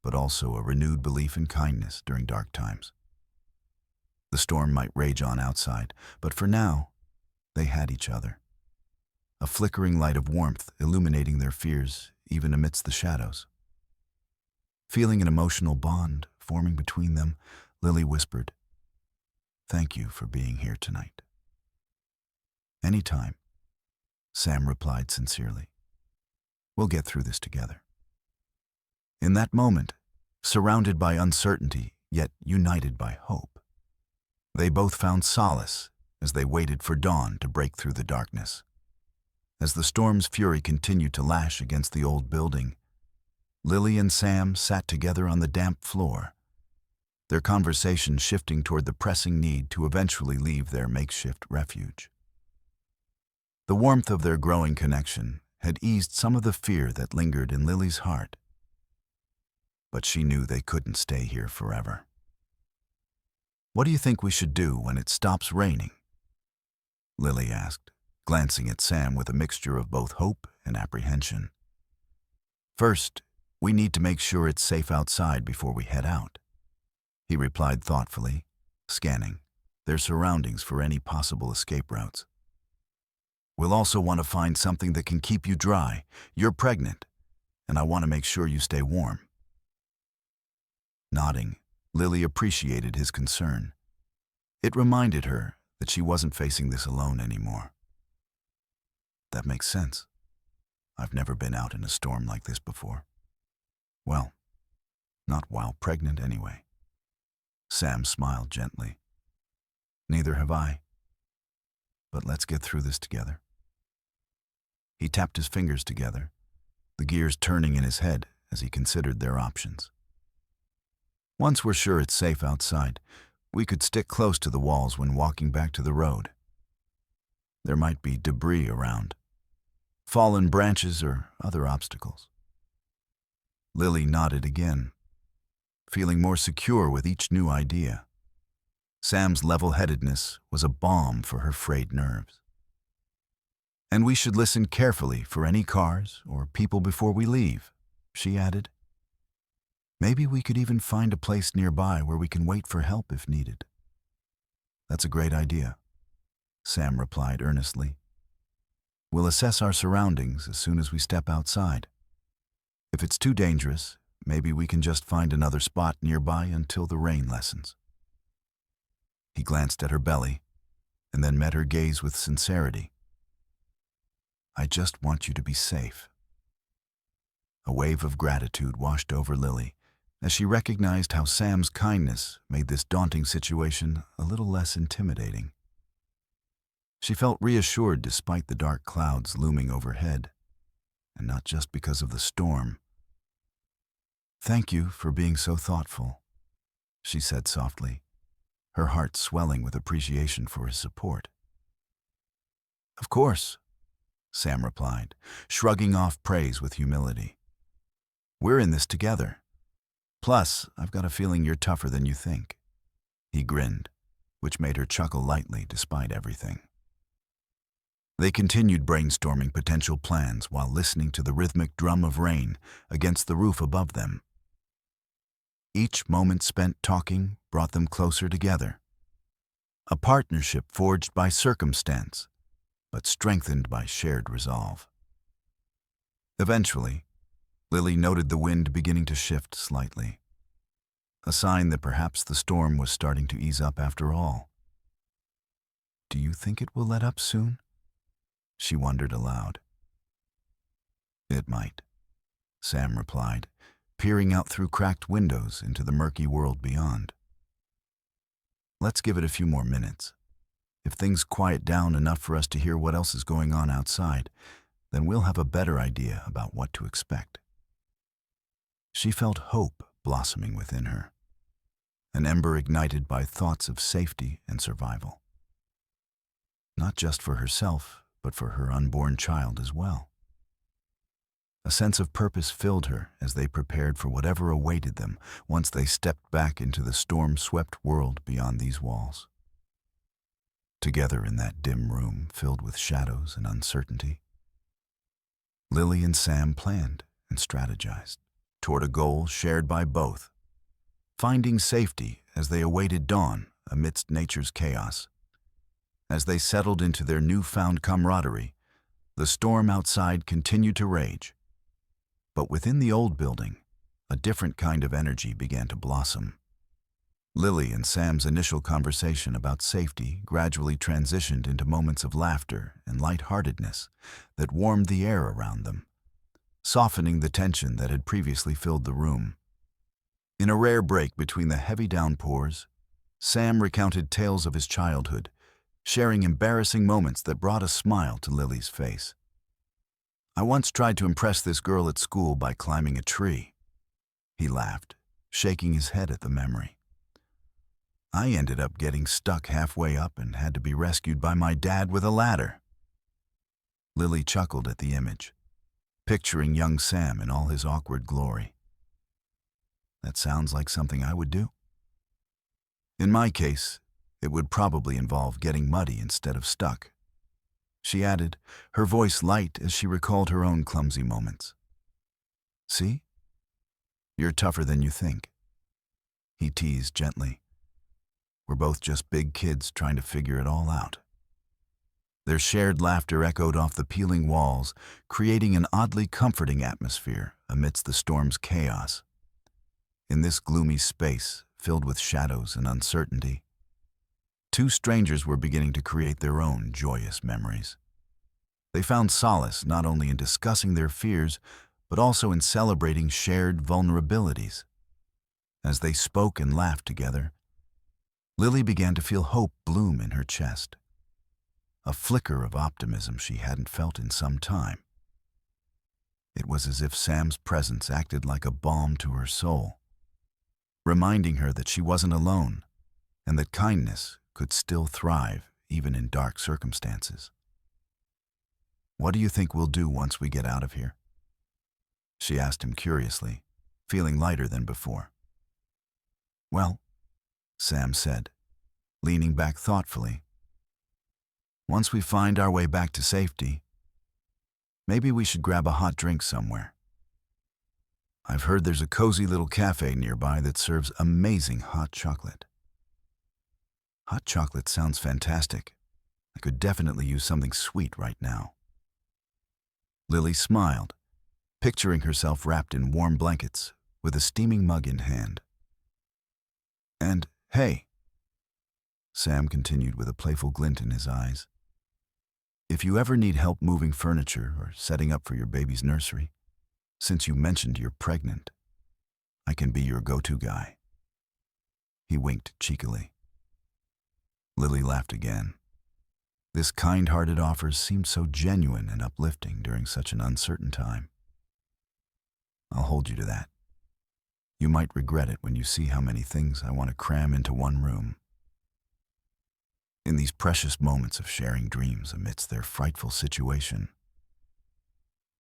but also a renewed belief in kindness during dark times. The storm might rage on outside, but for now, they had each other. A flickering light of warmth illuminating their fears even amidst the shadows. Feeling an emotional bond forming between them, Lily whispered, "Thank you for being here tonight." "Anytime," Sam replied sincerely. "We'll get through this together." In that moment, surrounded by uncertainty, yet united by hope, they both found solace as they waited for dawn to break through the darkness. As the storm's fury continued to lash against the old building, Lily and Sam sat together on the damp floor, their conversation shifting toward the pressing need to eventually leave their makeshift refuge. The warmth of their growing connection had eased some of the fear that lingered in Lily's heart. But she knew they couldn't stay here forever. "What do you think we should do when it stops raining?" Lily asked, glancing at Sam with a mixture of both hope and apprehension. "First, we need to make sure it's safe outside before we head out," he replied thoughtfully, scanning their surroundings for any possible escape routes. "We'll also want to find something that can keep you dry. You're pregnant, and I want to make sure you stay warm." Nodding, Lily appreciated his concern. It reminded her that she wasn't facing this alone anymore. "That makes sense. I've never been out in a storm like this before. Well, not while pregnant anyway." Sam smiled gently. "Neither have I. But let's get through this together." He tapped his fingers together, the gears turning in his head as he considered their options. "Once we're sure it's safe outside, we could stick close to the walls when walking back to the road. There might be debris around, fallen branches or other obstacles." Lily nodded again, feeling more secure with each new idea. Sam's level-headedness was a balm for her frayed nerves. "And we should listen carefully for any cars or people before we leave," she added. "Maybe we could even find a place nearby where we can wait for help if needed." "That's a great idea," Sam replied earnestly. "We'll assess our surroundings as soon as we step outside. If it's too dangerous, maybe we can just find another spot nearby until the rain lessens." He glanced at her belly and then met her gaze with sincerity. "I just want you to be safe." A wave of gratitude washed over Lily as she recognized how Sam's kindness made this daunting situation a little less intimidating. She felt reassured despite the dark clouds looming overhead, and not just because of the storm. "Thank you for being so thoughtful," she said softly, her heart swelling with appreciation for his support. "Of course," Sam replied, shrugging off praise with humility. "We're in this together. Plus, I've got a feeling you're tougher than you think." He grinned, which made her chuckle lightly despite everything. They continued brainstorming potential plans while listening to the rhythmic drum of rain against the roof above them. Each moment spent talking brought them closer together. A partnership forged by circumstance, but strengthened by shared resolve. Eventually, Lily noted the wind beginning to shift slightly, a sign that perhaps the storm was starting to ease up after all. "Do you think it will let up soon?" she wondered aloud. "It might," Sam replied, peering out through cracked windows into the murky world beyond. "Let's give it a few more minutes. If things quiet down enough for us to hear what else is going on outside, then we'll have a better idea about what to expect." She felt hope blossoming within her, an ember ignited by thoughts of safety and survival. Not just for herself, but for her unborn child as well. A sense of purpose filled her as they prepared for whatever awaited them once they stepped back into the storm-swept world beyond these walls. Together in that dim room filled with shadows and uncertainty, Lily and Sam planned and strategized toward a goal shared by both, finding safety as they awaited dawn amidst nature's chaos. As they settled into their newfound camaraderie, the storm outside continued to rage. But within the old building, a different kind of energy began to blossom. Lily and Sam's initial conversation about safety gradually transitioned into moments of laughter and lightheartedness that warmed the air around them, softening the tension that had previously filled the room. In a rare break between the heavy downpours, Sam recounted tales of his childhood, sharing embarrassing moments that brought a smile to Lily's face. "I once tried to impress this girl at school by climbing a tree," he laughed, shaking his head at the memory. "I ended up getting stuck halfway up and had to be rescued by my dad with a ladder." Lily chuckled at the image, picturing young Sam in all his awkward glory. "That sounds like something I would do. In my case, it would probably involve getting muddy instead of stuck," she added, her voice light as she recalled her own clumsy moments. "See? You're tougher than you think," he teased gently. "We're both just big kids trying to figure it all out." Their shared laughter echoed off the peeling walls, creating an oddly comforting atmosphere amidst the storm's chaos. In this gloomy space, filled with shadows and uncertainty, two strangers were beginning to create their own joyous memories. They found solace not only in discussing their fears, but also in celebrating shared vulnerabilities. As they spoke and laughed together, Lily began to feel hope bloom in her chest, a flicker of optimism she hadn't felt in some time. It was as if Sam's presence acted like a balm to her soul, reminding her that she wasn't alone and that kindness could still thrive even in dark circumstances. "What do you think we'll do once we get out of here?" she asked him curiously, feeling lighter than before. "Well," Sam said, leaning back thoughtfully, "once we find our way back to safety, maybe we should grab a hot drink somewhere. I've heard there's a cozy little cafe nearby that serves amazing hot chocolate." "Hot chocolate sounds fantastic. I could definitely use something sweet right now." Lily smiled, picturing herself wrapped in warm blankets with a steaming mug in hand. "And, hey," Sam continued with a playful glint in his eyes, "if you ever need help moving furniture or setting up for your baby's nursery, since you mentioned you're pregnant, I can be your go-to guy." He winked cheekily. Lily laughed again. This kind-hearted offer seemed so genuine and uplifting during such an uncertain time. "I'll hold you to that. You might regret it when you see how many things I want to cram into one room." In these precious moments of sharing dreams amidst their frightful situation,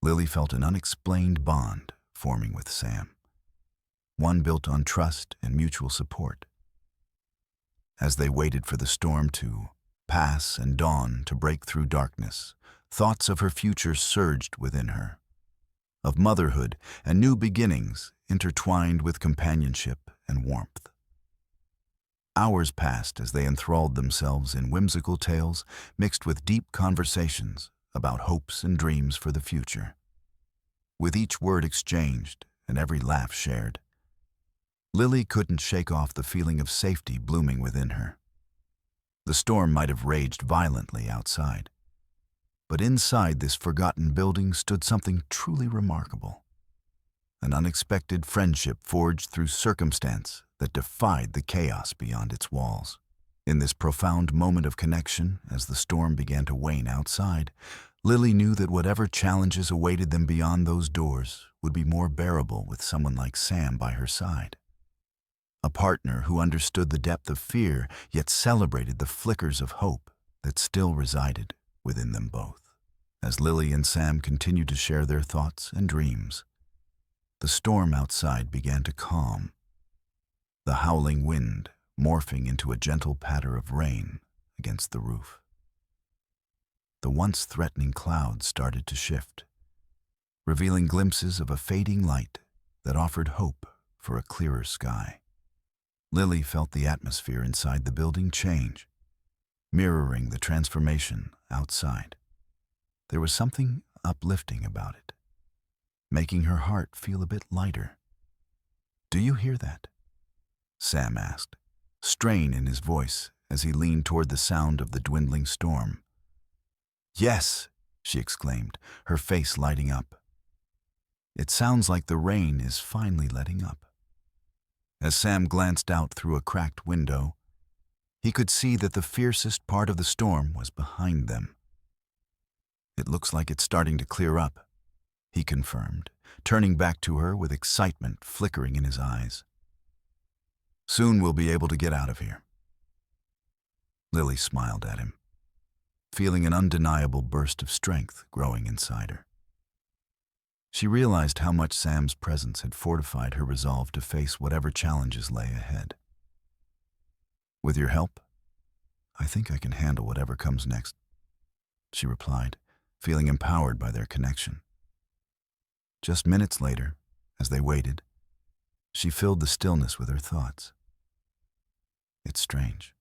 Lily felt an unexplained bond forming with Sam, one built on trust and mutual support. As they waited for the storm to pass and dawn to break through darkness, thoughts of her future surged within her, of motherhood and new beginnings intertwined with companionship and warmth. Hours passed as they enthralled themselves in whimsical tales mixed with deep conversations about hopes and dreams for the future. With each word exchanged and every laugh shared, Lily couldn't shake off the feeling of safety blooming within her. The storm might have raged violently outside, but inside this forgotten building stood something truly remarkable. An unexpected friendship forged through circumstance that defied the chaos beyond its walls. In this profound moment of connection, as the storm began to wane outside, Lily knew that whatever challenges awaited them beyond those doors would be more bearable with someone like Sam by her side. A partner who understood the depth of fear, yet celebrated the flickers of hope that still resided within them both. As Lily and Sam continued to share their thoughts and dreams, the storm outside began to calm, the howling wind morphing into a gentle patter of rain against the roof. The once threatening clouds started to shift, revealing glimpses of a fading light that offered hope for a clearer sky. Lily felt the atmosphere inside the building change, mirroring the transformation outside. There was something uplifting about it, making her heart feel a bit lighter. "Do you hear that?" Sam asked, strain in his voice as he leaned toward the sound of the dwindling storm. "Yes," she exclaimed, her face lighting up. "It sounds like the rain is finally letting up." As Sam glanced out through a cracked window, he could see that the fiercest part of the storm was behind them. "It looks like it's starting to clear up," he confirmed, turning back to her with excitement flickering in his eyes. "Soon we'll be able to get out of here." Lily smiled at him, feeling an undeniable burst of strength growing inside her. She realized how much Sam's presence had fortified her resolve to face whatever challenges lay ahead. "With your help, I think I can handle whatever comes next," she replied, feeling empowered by their connection. Just minutes later, as they waited, she filled the stillness with her thoughts. "It's strange,"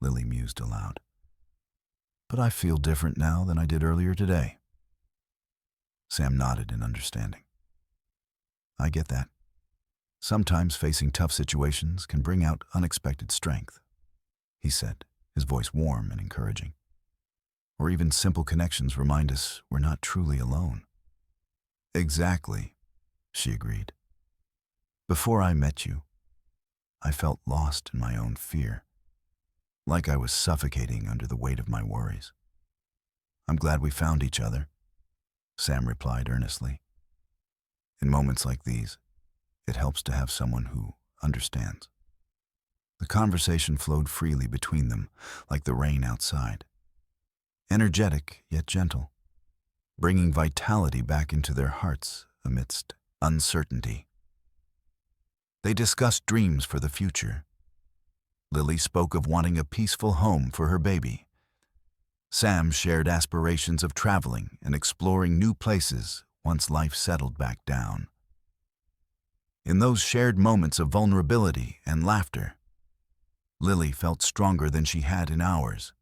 Lily mused aloud, "but I feel different now than I did earlier today." Sam nodded in understanding. "I get that. Sometimes facing tough situations can bring out unexpected strength," he said, his voice warm and encouraging. "Or even simple connections remind us we're not truly alone." "Exactly," she agreed. "Before I met you, I felt lost in my own fear, like I was suffocating under the weight of my worries. I'm glad we found each other," Sam replied earnestly. "In moments like these, it helps to have someone who understands." The conversation flowed freely between them, like the rain outside, energetic yet gentle, bringing vitality back into their hearts amidst uncertainty. They discussed dreams for the future. Lily spoke of wanting a peaceful home for her baby. Sam shared aspirations of traveling and exploring new places once life settled back down. In those shared moments of vulnerability and laughter, Lily felt stronger than she had in hours,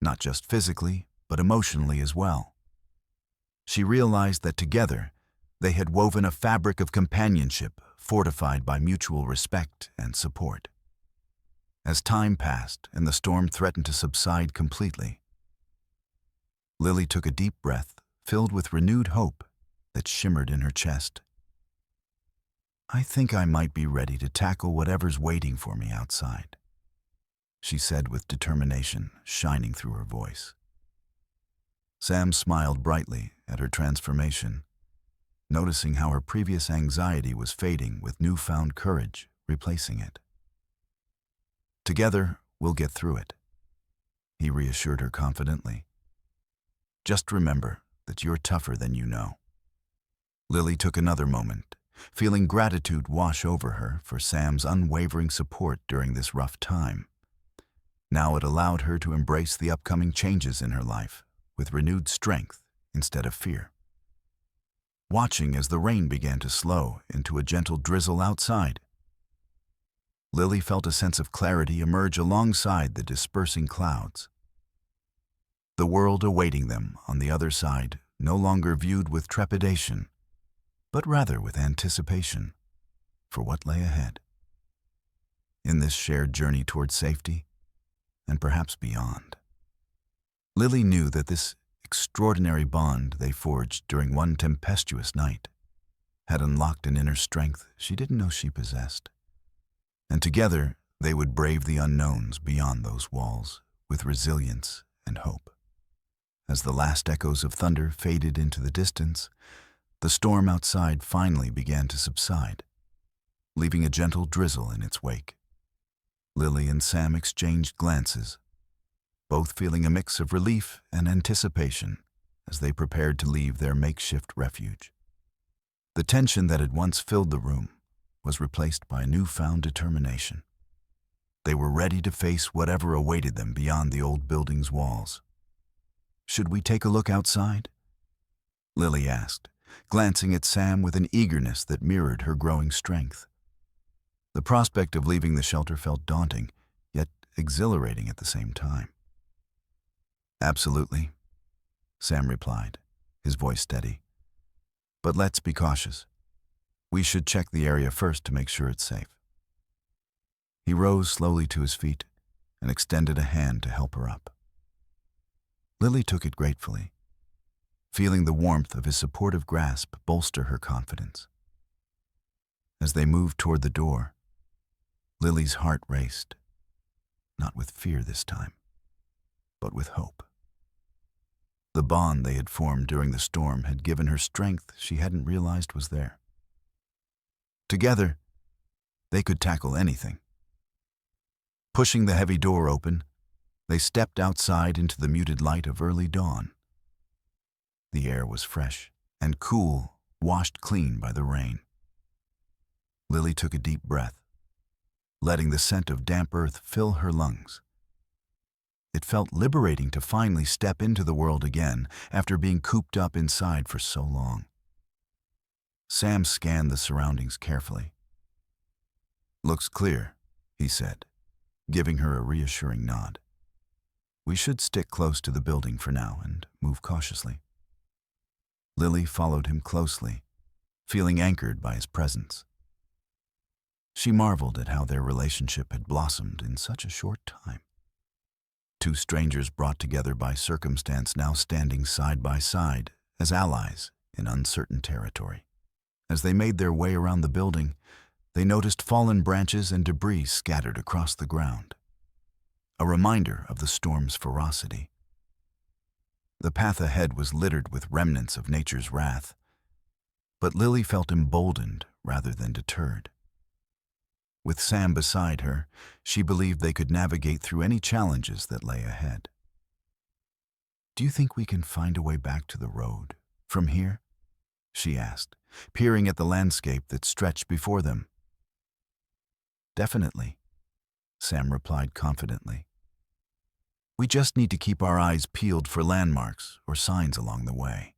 not just physically, but emotionally as well. She realized that together, They had woven a fabric of companionship fortified by mutual respect and support. As time passed and the storm threatened to subside completely, Lily took a deep breath, filled with renewed hope that shimmered in her chest. "I think I might be ready to tackle whatever's waiting for me outside," she said with determination shining through her voice. Sam smiled brightly at her transformation, noticing how her previous anxiety was fading with newfound courage replacing it. "Together, we'll get through it," he reassured her confidently. "Just remember that you're tougher than you know." Lily took another moment, feeling gratitude wash over her for Sam's unwavering support during this rough time. Now it allowed her to embrace the upcoming changes in her life with renewed strength instead of fear. Watching as the rain began to slow into a gentle drizzle outside, Lily felt a sense of clarity emerge alongside the dispersing clouds. The world awaiting them on the other side no longer viewed with trepidation, but rather with anticipation for what lay ahead. In this shared journey toward safety, and perhaps beyond, Lily knew that this extraordinary bond they forged during one tempestuous night had unlocked an inner strength she didn't know she possessed. And together they would brave the unknowns beyond those walls with resilience and hope. As the last echoes of thunder faded into the distance, the storm outside finally began to subside, leaving a gentle drizzle in its wake. Lily and Sam exchanged glances, both feeling a mix of relief and anticipation as they prepared to leave their makeshift refuge. The tension that had once filled the room was replaced by a newfound determination. They were ready to face whatever awaited them beyond the old building's walls. "Should we take a look outside?" Lily asked, glancing at Sam with an eagerness that mirrored her growing strength. The prospect of leaving the shelter felt daunting, yet exhilarating at the same time. "Absolutely," Sam replied, his voice steady. "But let's be cautious. We should check the area first to make sure it's safe." He rose slowly to his feet and extended a hand to help her up. Lily took it gratefully, feeling the warmth of his supportive grasp bolster her confidence. As they moved toward the door, Lily's heart raced, not with fear this time, but with hope. The bond they had formed during the storm had given her strength she hadn't realized was there. Together, they could tackle anything. Pushing the heavy door open, they stepped outside into the muted light of early dawn. The air was fresh and cool, washed clean by the rain. Lily took a deep breath, letting the scent of damp earth fill her lungs. It felt liberating to finally step into the world again after being cooped up inside for so long. Sam scanned the surroundings carefully. "Looks clear," he said, giving her a reassuring nod. "We should stick close to the building for now and move cautiously." Lily followed him closely, feeling anchored by his presence. She marveled at how their relationship had blossomed in such a short time. Two strangers brought together by circumstance now standing side by side as allies in uncertain territory. As they made their way around the building, they noticed fallen branches and debris scattered across the ground, a reminder of the storm's ferocity. The path ahead was littered with remnants of nature's wrath, but Lily felt emboldened rather than deterred. With Sam beside her, she believed they could navigate through any challenges that lay ahead. "Do you think we can find a way back to the road from here?" she asked, peering at the landscape that stretched before them. "Definitely," Sam replied confidently. "We just need to keep our eyes peeled for landmarks or signs along the way."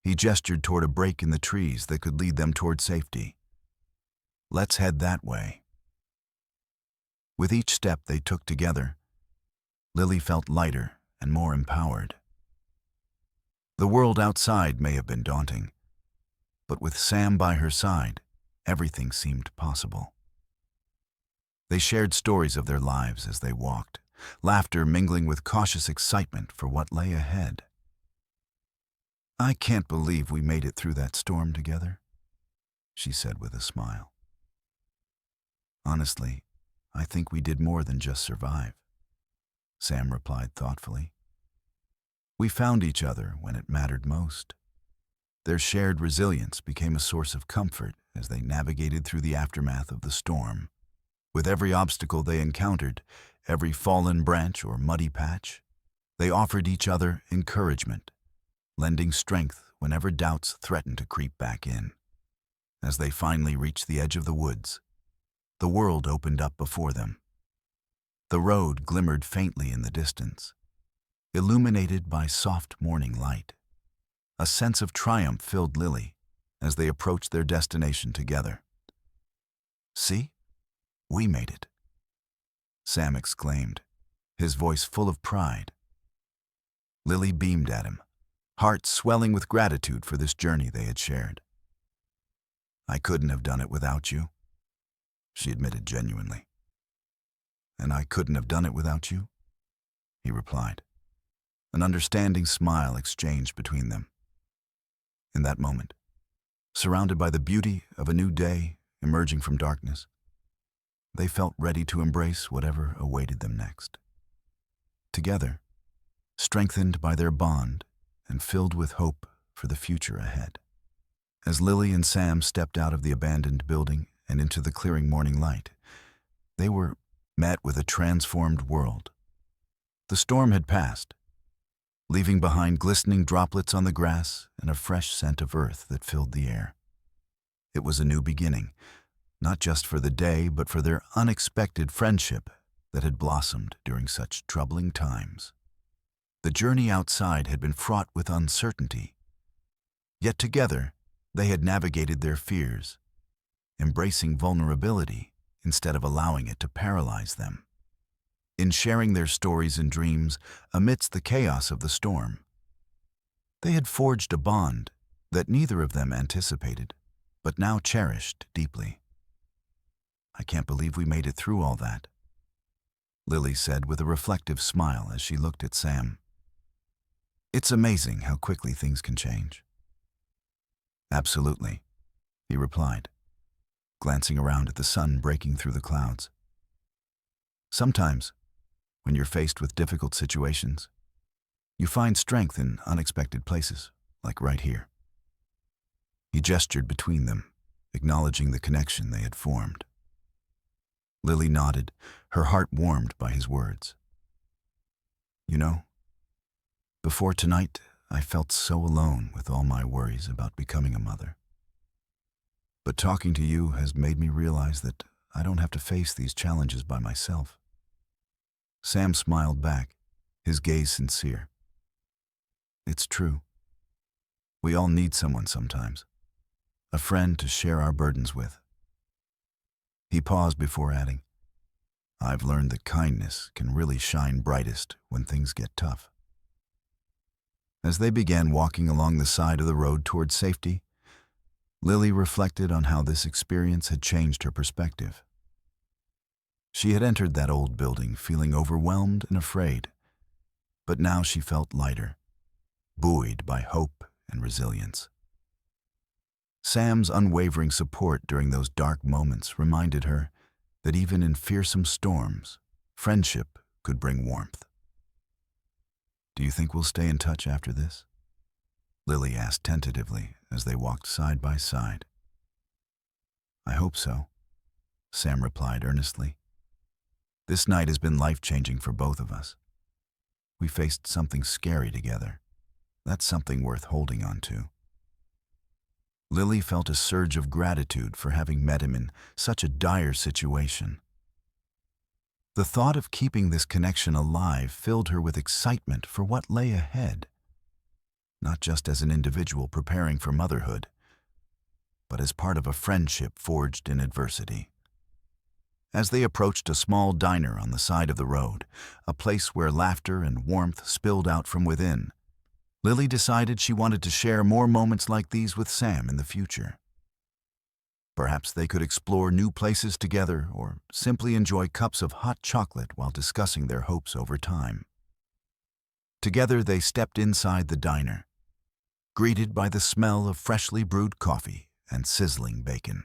He gestured toward a break in the trees that could lead them toward safety. "Let's head that way." With each step they took together, Lily felt lighter and more empowered. The world outside may have been daunting, But with Sam by her side, everything seemed possible. They shared stories of their lives as they walked, laughter mingling with cautious excitement for what lay ahead. "I can't believe we made it through that storm together," she said with a smile. "Honestly, I think we did more than just survive," Sam replied thoughtfully. "We found each other when it mattered most." Their shared resilience became a source of comfort as they navigated through the aftermath of the storm. With every obstacle they encountered, every fallen branch or muddy patch, they offered each other encouragement, lending strength whenever doubts threatened to creep back in. As they finally reached the edge of the woods, the world opened up before them. The road glimmered faintly in the distance, illuminated by soft morning light. A sense of triumph filled Lily as they approached their destination together. "See? We made it," Sam exclaimed, his voice full of pride. Lily beamed at him, heart swelling with gratitude for this journey they had shared. "I couldn't have done it without you," she admitted genuinely. "And I couldn't have done it without you," he replied. An understanding smile exchanged between them. In that moment, surrounded by the beauty of a new day emerging from darkness, they felt ready to embrace whatever awaited them next. Together, strengthened by their bond and filled with hope for the future ahead. As Lily and Sam stepped out of the abandoned building and into the clearing morning light, they were met with a transformed world. The storm had passed, leaving behind glistening droplets on the grass and a fresh scent of earth that filled the air. It was a new beginning, not just for the day, but for their unexpected friendship that had blossomed during such troubling times. The journey outside had been fraught with uncertainty, yet together they had navigated their fears, embracing vulnerability instead of allowing it to paralyze them. In sharing their stories and dreams amidst the chaos of the storm, they had forged a bond that neither of them anticipated, but now cherished deeply. "I can't believe we made it through all that," Lily said with a reflective smile as she looked at Sam. "It's amazing how quickly things can change." "Absolutely," he replied, glancing around at the sun breaking through the clouds. "Sometimes, when you're faced with difficult situations, you find strength in unexpected places, like right here." He gestured between them, acknowledging the connection they had formed. Lily nodded, her heart warmed by his words. "You know, before tonight, I felt so alone with all my worries about becoming a mother. But talking to you has made me realize that I don't have to face these challenges by myself." Sam smiled back, his gaze sincere. "It's true. We all need someone sometimes, a friend to share our burdens with." He paused before adding, "I've learned that kindness can really shine brightest when things get tough." As they began walking along the side of the road toward safety, Lily reflected on how this experience had changed her perspective. She had entered that old building feeling overwhelmed and afraid, but now she felt lighter, buoyed by hope and resilience. Sam's unwavering support during those dark moments reminded her that even in fearsome storms, friendship could bring warmth. "Do you think we'll stay in touch after this?" Lily asked tentatively as they walked side by side. "I hope so," Sam replied earnestly. "This night has been life-changing for both of us. We faced something scary together. That's something worth holding on to." Lily felt a surge of gratitude for having met him in such a dire situation. The thought of keeping this connection alive filled her with excitement for what lay ahead, not just as an individual preparing for motherhood, but as part of a friendship forged in adversity. As they approached a small diner on the side of the road, a place where laughter and warmth spilled out from within, Lily decided she wanted to share more moments like these with Sam in the future. Perhaps they could explore new places together or simply enjoy cups of hot chocolate while discussing their hopes over time. Together they stepped inside the diner, greeted by the smell of freshly brewed coffee and sizzling bacon.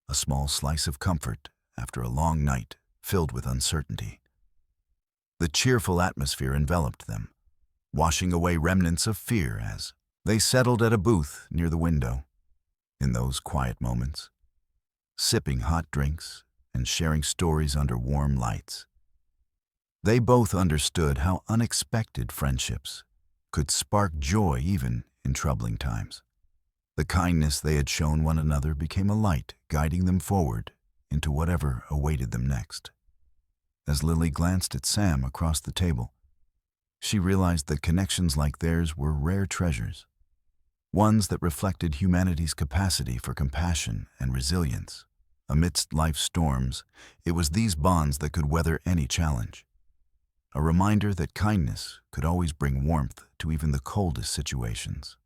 A small slice of comfort after a long night filled with uncertainty. The cheerful atmosphere enveloped them, washing away remnants of fear as they settled at a booth near the window. In those quiet moments, sipping hot drinks and sharing stories under warm lights, they both understood how unexpected friendships could spark joy even in troubling times. The kindness they had shown one another became a light guiding them forward into whatever awaited them next. As Lily glanced at Sam across the table, she realized that connections like theirs were rare treasures, ones that reflected humanity's capacity for compassion and resilience. Amidst life's storms, it was these bonds that could weather any challenge. A reminder that kindness could always bring warmth to even the coldest situations.